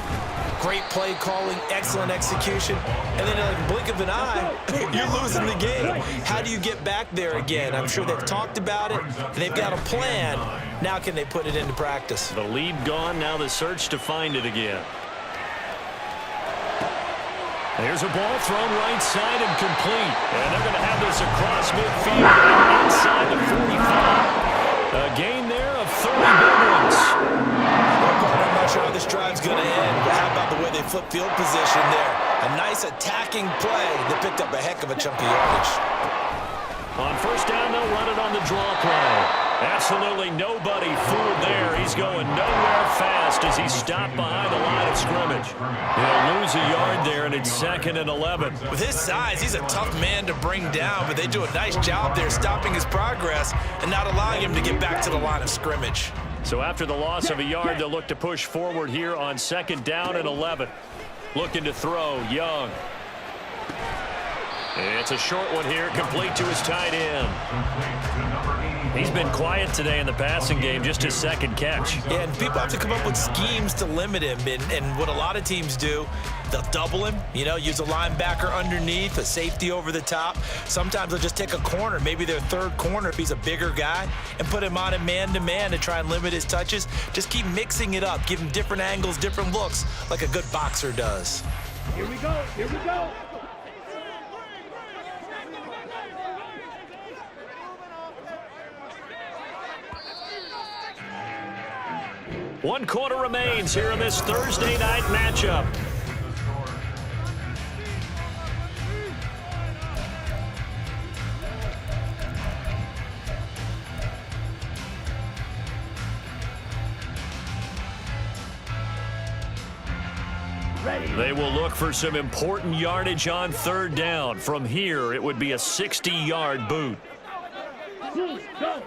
great play calling, excellent execution, and then in a blink of an eye, you're losing the game. How do you get back there again? I'm sure they've talked about it, and they've got a plan. Now can they put it into practice? The lead gone, now the search to find it again. Here's a ball thrown right side and complete. And they're going to have this across midfield and inside the 45. A gain there of 30 big ones. I'm not sure how this drive's going to end, but how about the way they flip field position there? A nice attacking play that picked up a heck of a chunk of yardage. On first down, they'll run it on the draw play. Absolutely nobody fooled there. He's going nowhere fast as he's stopped behind the line of scrimmage. He'll lose a yard there, and it's 2nd and 11. With his size, he's a tough man to bring down, but they do a nice job there stopping his progress and not allowing him to get back to the line of scrimmage. So after the loss of a yard, they'll look to push forward here on 2nd down and 11. Looking to throw, Young. It's a short one here, complete to his tight end. He's been quiet today in the passing game, just his 2nd catch. Yeah, and people have to come up with schemes to limit him, and what a lot of teams do, they'll double him, use a linebacker underneath, a safety over the top. Sometimes they'll just take a corner, maybe their 3rd corner if he's a bigger guy, and put him on a man-to-man to try and limit his touches. Just keep mixing it up, give him different angles, different looks, like a good boxer does. Here we go. Here we go. One quarter remains here in this Thursday night matchup. They will look for some important yardage on 3rd down. From here, it would be a 60-yard boot. Blue, go.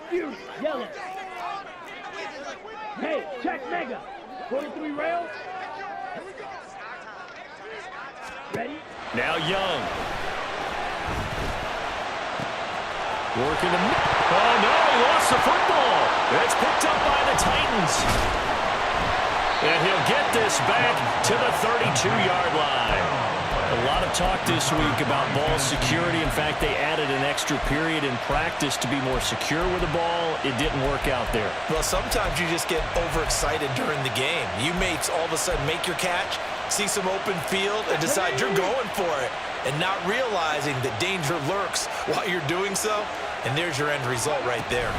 Fuse, yellow. Hey, check mega. 43 rails. Ready? Now Young. Working the... Oh, no, he lost the football. It's picked up by the Titans. And he'll get this back to the 32-yard line. A lot of talk this week about ball security. In fact, they added an extra period in practice to be more secure with the ball. It didn't work out there. Well, sometimes you just get overexcited during the game. You may all of a sudden make your catch, see some open field, and decide you're going for it, and not realizing that danger lurks while you're doing so. And there's your end result right there.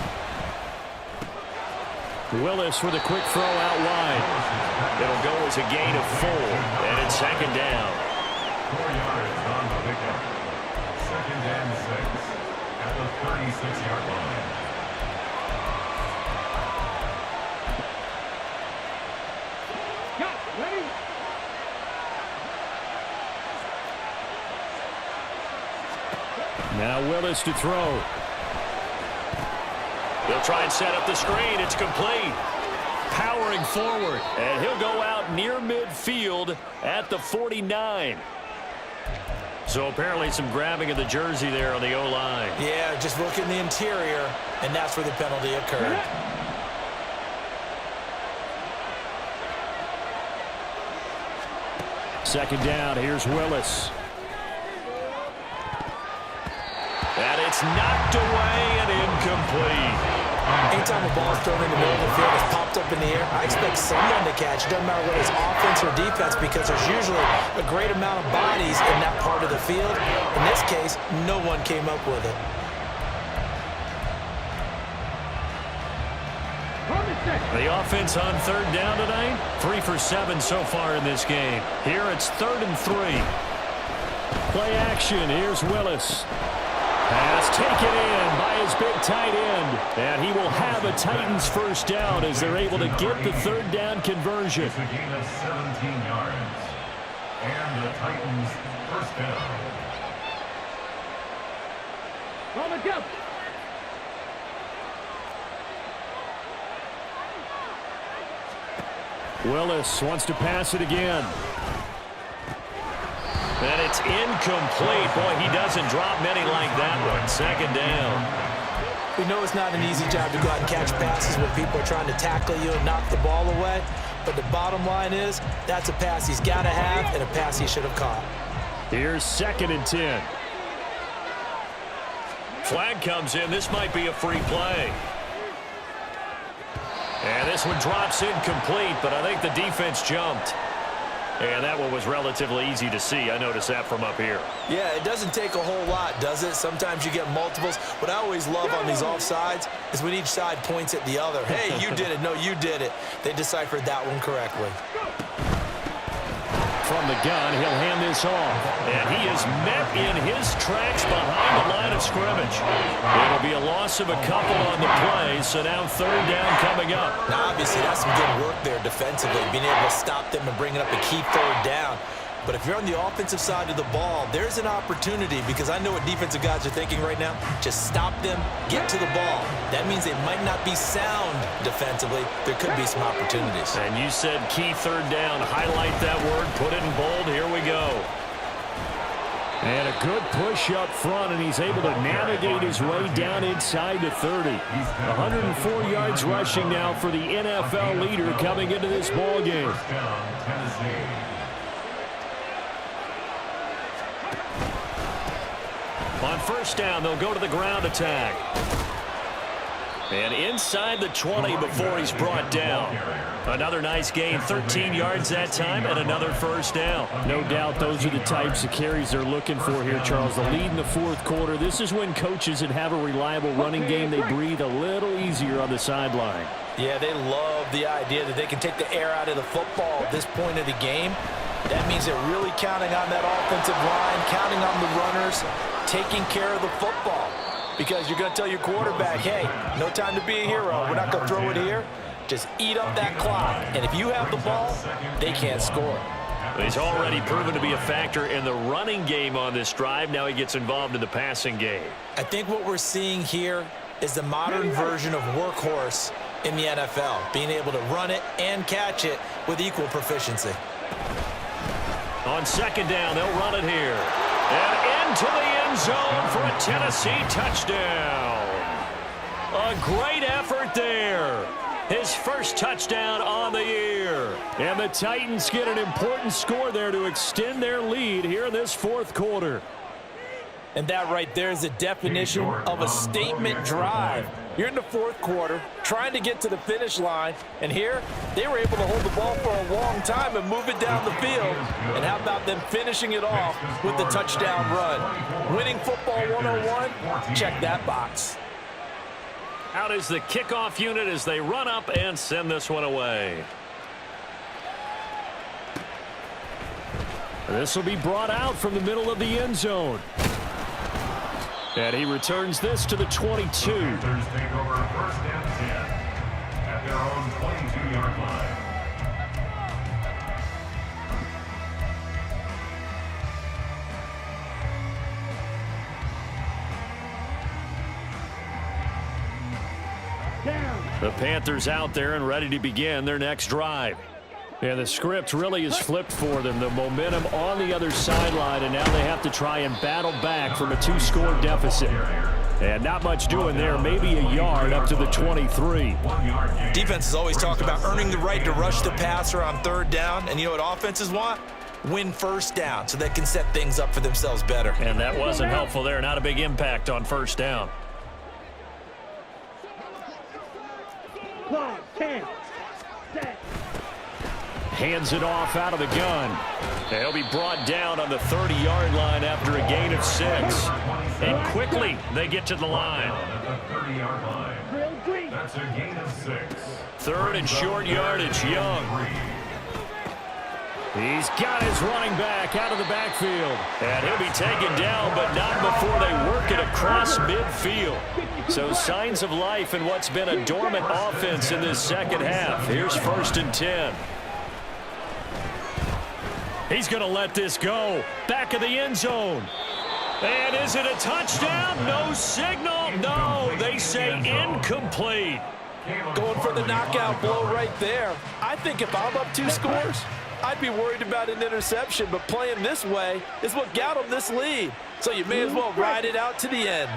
Willis with a quick throw out wide. It'll go as a gain of 4, and it's 2nd down. 4 yards on the pickup. 2nd and 6 at the 36-yard line. Got ready? Now Willis to throw. They'll try and set up the screen. It's complete. Powering forward. And he'll go out near midfield at the 49. So apparently some grabbing of the jersey there on the O-line. Yeah, just look in the interior, and that's where the penalty occurred. Second down, here's Willis. And it's knocked away and incomplete. Anytime a ball is thrown in the middle of the field, it's popped up in the air, I expect someone to catch. It doesn't matter whether it's offense or defense, because there's usually a great amount of bodies in that part of the field. In this case, no one came up with it. The offense on 3rd down tonight, 3 for 7 so far in this game. Here it's 3rd and 3. Play action, here's Willis. Pass taken in by his big tight end. And he will have a Titans first down as they're able to get the 3rd down conversion. It's a gain of 17 yards. And the Titans first down. On the jump. Willis wants to pass it again. And it's incomplete. Boy, he doesn't drop many like that one. 2nd down. We know it's not an easy job to go out and catch passes when people are trying to tackle you and knock the ball away. But the bottom line is, that's a pass he's got to have and a pass he should have caught. Here's 2nd and 10. Flag comes in. This might be a free play. And this one drops incomplete, but I think the defense jumped. And that one was relatively easy to see. I noticed that from up here. Yeah, it doesn't take a whole lot, does it? Sometimes you get multiples. What I always love on these offsides is when each side points at the other. Hey, you did it. No, you did it. They deciphered that one correctly. From the gun, he'll hand this off. And he is met in his tracks behind the line of scrimmage. It'll be a loss of a couple on the play, so now third down coming up. Now, obviously, that's some good work there defensively, being able to stop them and bringing up a key third down. But if you're on the offensive side of the ball, there's an opportunity, because I know what defensive guys are thinking right now. Just stop them, get to the ball. That means they might not be sound defensively. There could be some opportunities. And you said key third down. Highlight that word, put it in bold. Here we go. And a good push up front, and he's able to navigate his way down inside the 30. 104 yards rushing now for the NFL leader coming into this ball game. On first down, they'll go to the ground attack. And inside the 20 before he's brought down. Another nice gain, 13 yards that time, and another first down. No doubt those are the types of carries they're looking for here, Charles. The lead in the fourth quarter. This is when coaches that have a reliable running game, they breathe a little easier on the sideline. Yeah, they love the idea that they can take the air out of the football at this point of the game. That means they're really counting on that offensive line, counting on the runners, taking care of the football. Because you're going to tell your quarterback, hey, no time to be a hero. We're not going to throw it here. Just eat up that clock. And if you have the ball, they can't score. He's already proven to be a factor in the running game on this drive. Now he gets involved in the passing game. I think what we're seeing here is the modern version of workhorse in the NFL, being able to run it and catch it with equal proficiency. On second down, they'll run it here. And into the end zone for a Tennessee touchdown. A great effort there. His first touchdown on the year. And the Titans get an important score there to extend their lead here in this fourth quarter. And that right there is the definition of a statement drive. You're in the fourth quarter, trying to get to the finish line, and here they were able to hold the ball for a long time and move it down the field. And how about them finishing it off with the touchdown run? Winning football 101, check that box. Out is the kickoff unit as they run up and send this one away. This will be brought out from the middle of the end zone. And he returns this to the 22. Panthers take over first and 10 at their own 22-yard line. The Panthers out there and ready to begin their next drive. And the script really is flipped for them. The momentum on the other sideline, and now they have to try and battle back from a two-score deficit. And not much doing there, maybe a yard up to the 23. Defenses always talk about earning the right to rush the passer on third down, and you know what offenses want? Win first down so they can set things up for themselves better. And that wasn't helpful there. Not a big impact on first down. 5, 10, set. Hands it off out of the gun. They'll be brought down on the 30-yard line after a gain of 6. And quickly, they get to the line. That's a gain of 6. Third and short yardage, Young. He's got his running back out of the backfield. And he'll be taken down, but not before they work it across midfield. So signs of life in what's been a dormant offense in this second half. Here's first and 10. He's going to let this go. Back of the end zone. And is it a touchdown? No signal. No, they say incomplete. Going for the knockout blow right there. I think if I'm up 2 scores, I'd be worried about an interception, but playing this way is what got them this lead. So you may as well ride it out to the end.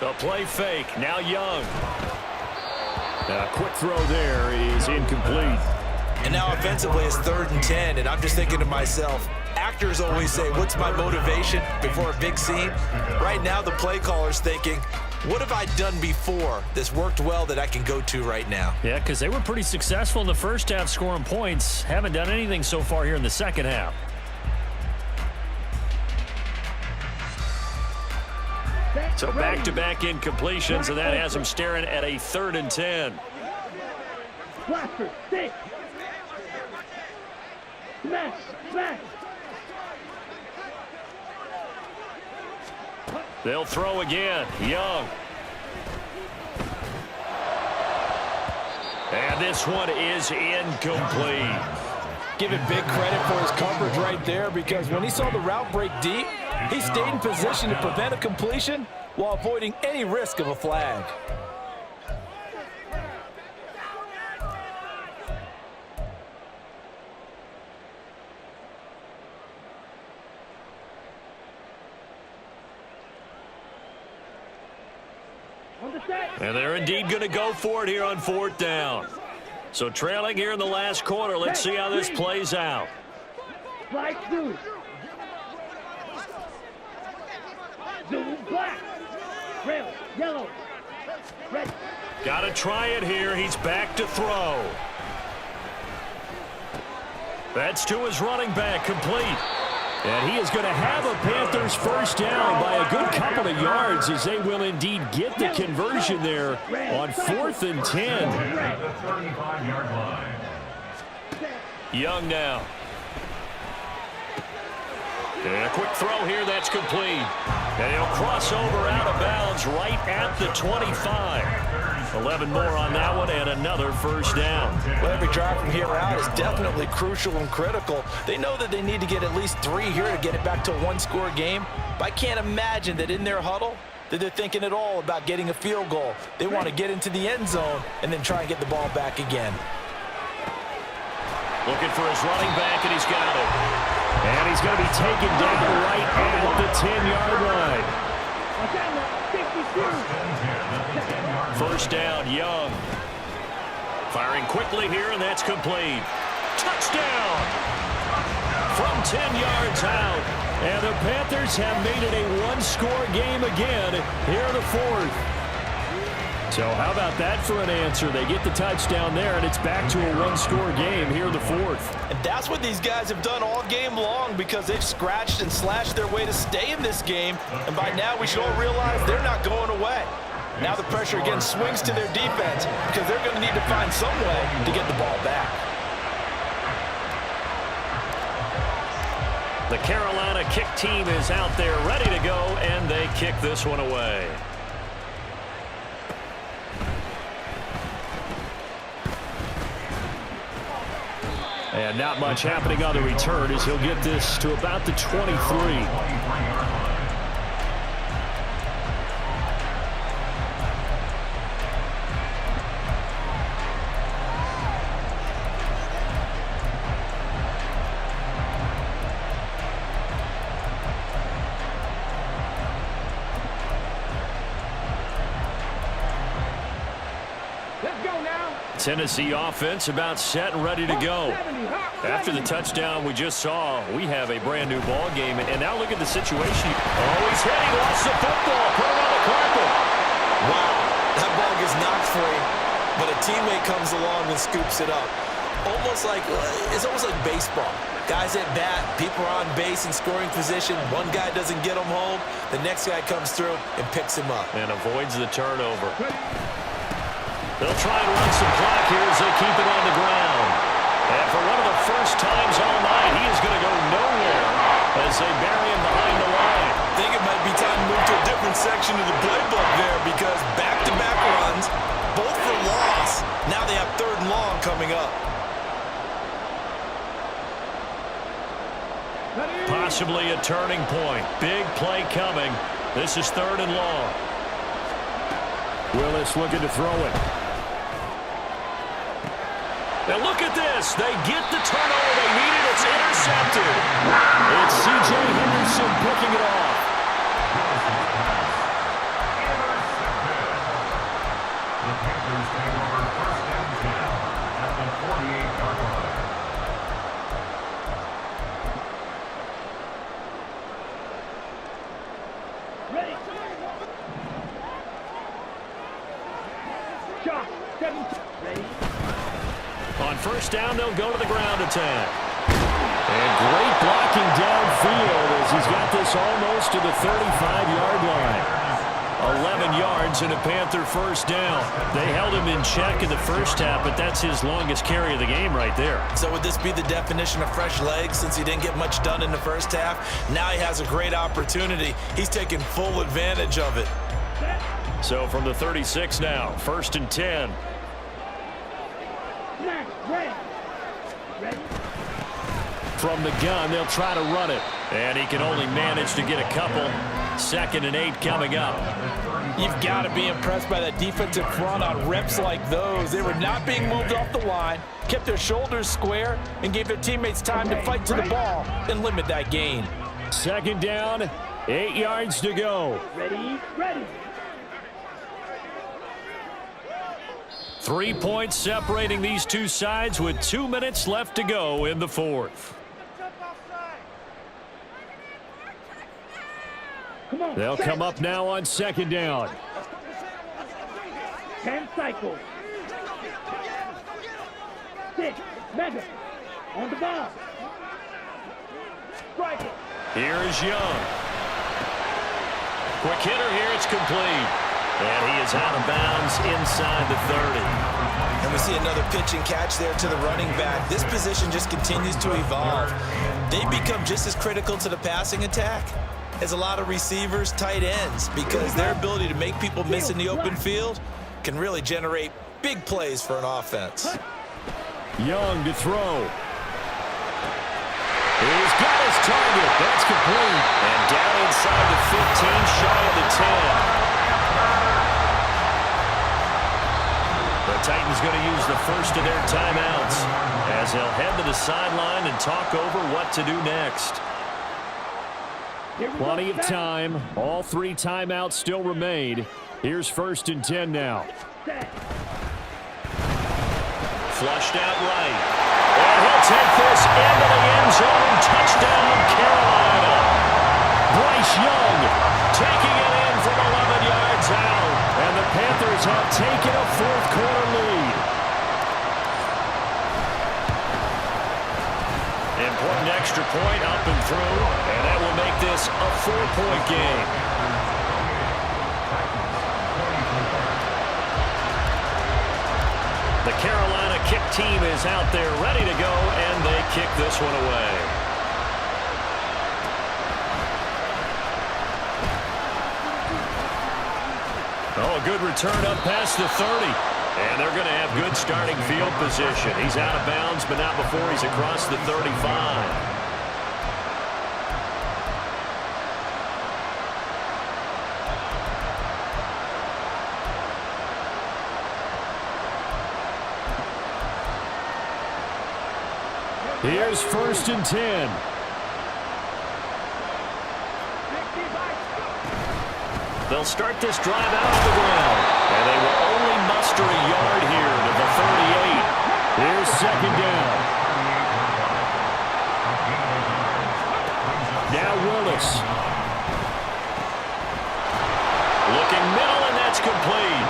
The play fake. Now Young. A quick throw there is incomplete. And now offensively it's 3rd and 10, and I'm just thinking to myself, actors always say, what's my motivation before a big scene? Right now the play caller's thinking, What have I done before that's worked well that I can go to right now? Yeah, because they were pretty successful in the first half scoring points. Haven't done anything so far here in the second half. So back-to-back incompletions, and that has them staring at a 3rd and 10. Blaster, stick. Smash, smash. They'll throw again. Young. And this one is incomplete. Give it big credit for his coverage right there, because when he saw the route break deep, he stayed in position to prevent a completion while avoiding any risk of a flag. And they're indeed going to go for it here on 4th down. So trailing here in the last quarter. Let's see how this plays out. Flag two. Blue, black. Red, yellow. Red. Got to try it here. He's back to throw. That's to his running back, complete. And he is going to have a Panthers first down by a good couple of yards, as they will indeed get the conversion there on 4th and 10. At the 35-yard line. Young now. And a quick throw here, that's complete. And he'll cross over out of bounds right at the 25. 11 more on that one, and another first down. Well, every drive from here out is definitely crucial and critical. They know that they need to get at least 3 here to get it back to a 1-score game. But I can't imagine that in their huddle that they're thinking at all about getting a field goal. They want to get into the end zone and then try and get the ball back again. Looking for his running back, and he's got it. And he's going to be taken down right at the 10-yard line. First down, Young. Firing quickly here, and that's complete. Touchdown! From 10 yards out. And the Panthers have made it a 1-score game again here in the 4th. So how about that for an answer? They get the touchdown there, and it's back to a 1-score game here in the 4th. And that's what these guys have done all game long, because they've scratched and slashed their way to stay in this game. And by now, we should all realize they're not going away. Now the pressure again swings to their defense, because they're going to need to find some way to get the ball back. The Carolina kick team is out there ready to go, and they kick this one away. And not much happening on the return, as he'll get this to about the 23. Tennessee offense about set and ready to go. After the touchdown we just saw, we have a brand new ball game. And now look at the situation. Oh, he's hit. He lost the football. Put it on the carpet. Wow, that ball gets knocked free, but a teammate comes along and scoops it up. It's almost like baseball. Guys at bat, people are on base in scoring position. One guy doesn't get him home. The next guy comes through and picks him up. And avoids the turnover. They'll try and run some clock here as they keep it on the ground. And for one of the first times all night, he is going to go nowhere as they bury him behind the line. I think it might be time to move to a different section of the playbook there, because back-to-back runs, both for loss. Now they have 3rd and long coming up. Possibly a turning point. Big play coming. This is 3rd and long. Willis looking to throw it. Now look at this. They get the turnover they needed. It's intercepted. It's C.J. Henderson picking it off. The Panthers take over 1st and 10 at the 48-yard line. Ready. On first down, they'll go to the ground attack. And great blocking downfield as he's got this almost to the 35-yard line. 11 yards and a Panther first down. They held him in check in the first half, but that's his longest carry of the game right there. So would this be the definition of fresh legs since he didn't get much done in the first half? Now he has a great opportunity. He's taking full advantage of it. So from the 36 now, 1st and 10. Ready. From the gun, they'll try to run it. And he can only manage to get a couple. 2nd and 8 coming up. You've got to be impressed by that defensive front on reps like those. They were not being moved off the line, kept their shoulders square, and gave their teammates time to fight to the ball and limit that gain. 2nd down, 8 yards to go. Ready. 3 points separating these two sides with 2 minutes left to go in the 4th. They'll come up now on 2nd down. 10 cycles. 6. Mega. On the ball. Strike it. Here is Young. Quick hitter here. It's complete. And he is out of bounds inside the 30. And we see another pitch and catch there to the running back. This position just continues to evolve. They become just as critical to the passing attack as a lot of receivers, tight ends, because their ability to make people miss in the open field can really generate big plays for an offense. Young to throw. He's got his target. That's complete. And down inside the 15, shy of the 10. The Titans going to use the first of their timeouts as they'll head to the sideline and talk over what to do next. Plenty of time. All 3 timeouts still remain. Here's 1st and 10 now. Flushed out right. And he'll take this into the end zone. Touchdown, Carolina. Bryce Young taking it in from 11 yards out. And the Panthers have taken a 4th-quarter lead. Important extra point up and through, and that will make this a 4-point game. The Carolina kick team is out there ready to go, and they kick this one away. Oh, a good return up past the 30. And they're going to have good starting field position. He's out of bounds, but not before he's across the 35. Here's 1st and 10. They'll start this drive out of the ground. And they will only muster a yard here to the 38. Here's 2nd down. Now Willis. Looking middle, and that's complete.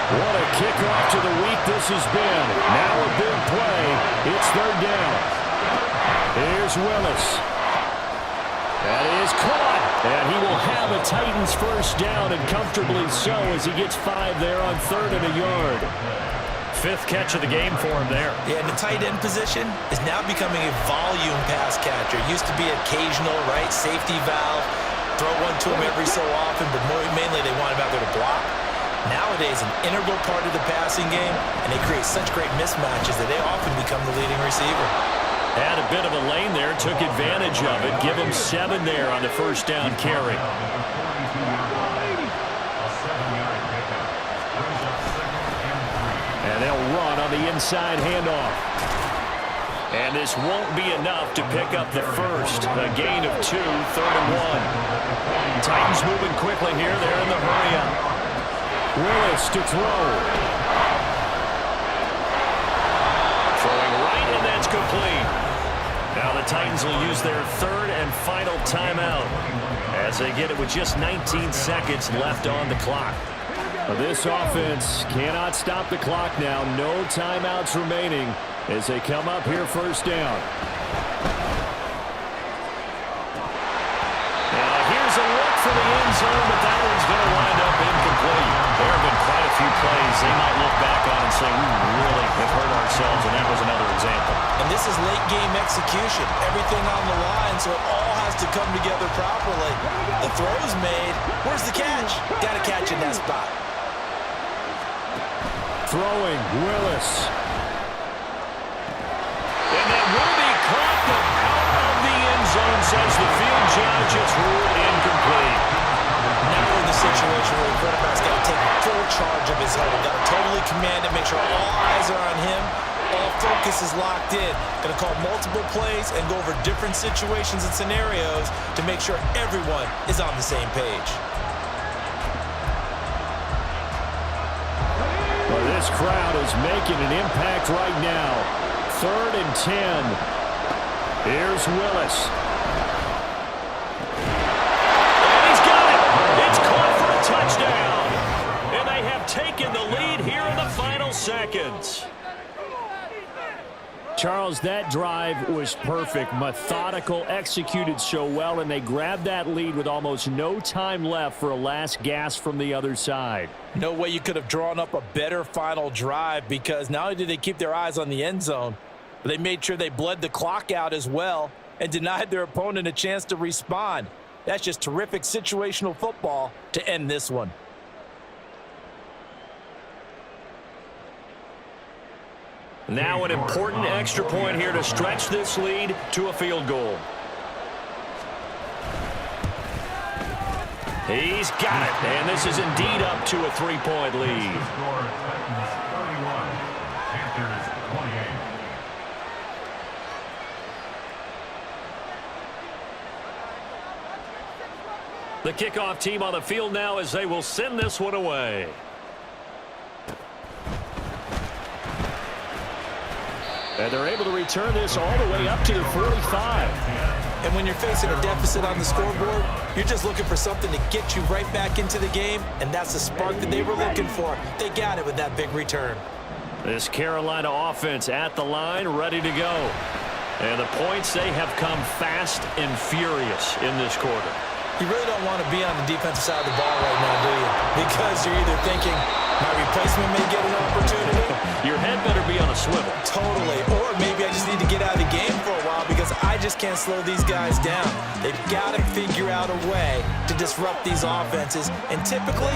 What a kickoff to the week this has been. Now a big play. It's 3rd down. Here's Willis. That is caught. And he will have a Titans first down, and comfortably so, as he gets 5 there on 3rd and a yard. 5th catch of the game for him there. Yeah, and the tight end position is now becoming a volume pass catcher. Used to be occasional, right, safety valve, throw one to him every so often, but mainly they want him out there to block. Nowadays, an integral part of the passing game, and they create such great mismatches that they often become the leading receiver. Had a bit of a lane there, took advantage of it. Give him 7 there on the first down carry. And they'll run on the inside handoff. And this won't be enough to pick up the first. A gain of 2, 3rd and 1. Titans moving quickly here. They're in the hurry up. Willis to throw. Throwing right, and that's complete. Now the Titans will use their 3rd and final timeout as they get it with just 19 seconds left on the clock. This offense cannot stop the clock now. No timeouts remaining as they come up here first down. Here's a look for the end zone, but that one's going to wind up incomplete. There have been quite a few plays they might look back on and say, we really have hurt ourselves, and that was another example. And this is late game execution. Everything on the line, so it all has to come together properly. The throw's made. Where's the catch? Got to catch in that spot. Throwing, Willis. And that will be caught, but out of the end zone, says the field judge. It's ruled incomplete. Now we're in the situation where the quarterback's got to take full charge of his huddle. Got to totally command it, make sure all eyes are on him. All focus is locked in. Going to call multiple plays and go over different situations and scenarios to make sure everyone is on the same page. Well, this crowd is making an impact right now. 3rd and 10. Here's Willis. And he's got it. It's caught for a touchdown. And they have taken the lead here in the final seconds. Charles, that drive was perfect, methodical, executed so well, and they grabbed that lead with almost no time left for a last gasp from the other side. No way you could have drawn up a better final drive, because not only did they keep their eyes on the end zone, but they made sure they bled the clock out as well and denied their opponent a chance to respond. That's just terrific situational football to end this one. Now an important extra point here to stretch this lead to a field goal. He's got it, and this is indeed up to a 3-point lead. Score, Titans 31, Panthers 28. The kickoff team on the field now as they will send this one away. And they're able to return this all the way up to the 45. And when you're facing a deficit on the scoreboard, you're just looking for something to get you right back into the game, and that's the spark that they were looking for. They got it with that big return. This Carolina offense at the line, ready to go. And the points, they have come fast and furious in this quarter. You really don't want to be on the defensive side of the ball right now, do you? Because you're either thinking, my replacement may get an opportunity. Your head better be on a swivel. Totally. Or maybe I just need to get out of the game for a while because I just can't slow these guys down. They've got to figure out a way to disrupt these offenses. And typically,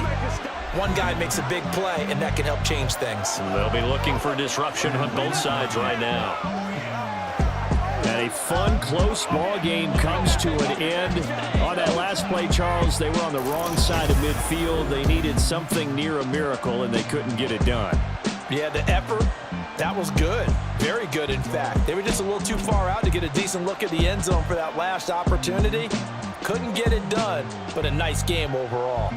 one guy makes a big play, and that can help change things. They'll be looking for disruption on both sides right now. And a fun, close ball game comes to an end. On that last play, Charles, they were on the wrong side of midfield. They needed something near a miracle, and they couldn't get it done. Yeah, the effort, that was good. Very good, in fact. They were just a little too far out to get a decent look at the end zone for that last opportunity. Couldn't get it done, but a nice game overall.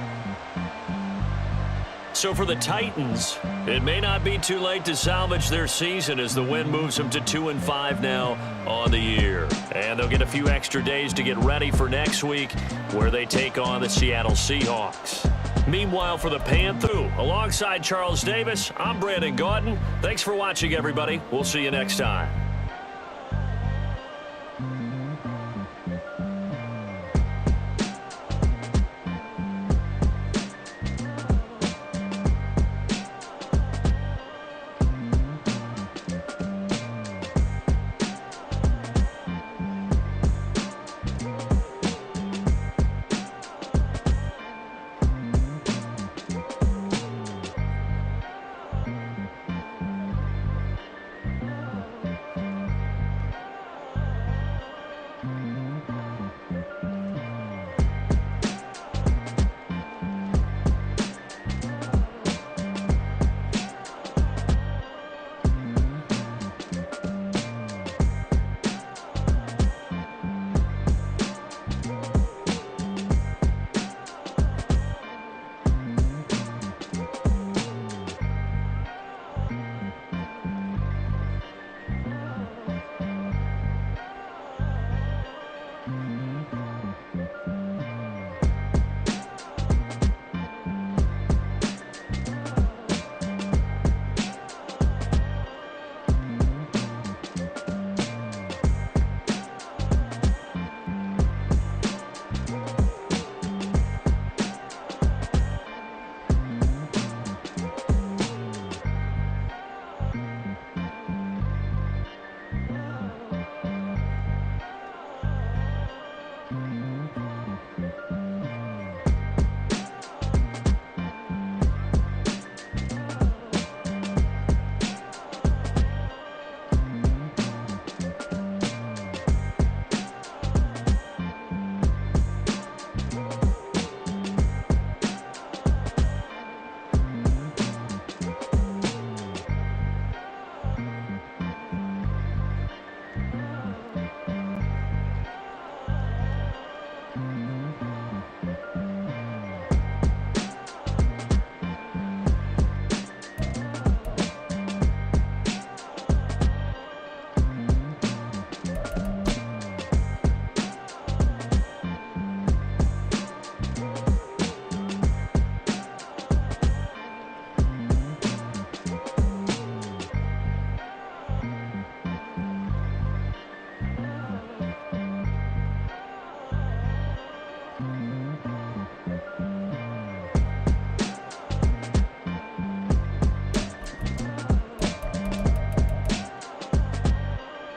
So for the Titans, it may not be too late to salvage their season as the win moves them to 2-5 now on the year. And they'll get a few extra days to get ready for next week where they take on the Seattle Seahawks. Meanwhile, for the Panthers, alongside Charles Davis, I'm Brandon Gaudin. Thanks for watching, everybody. We'll see you next time.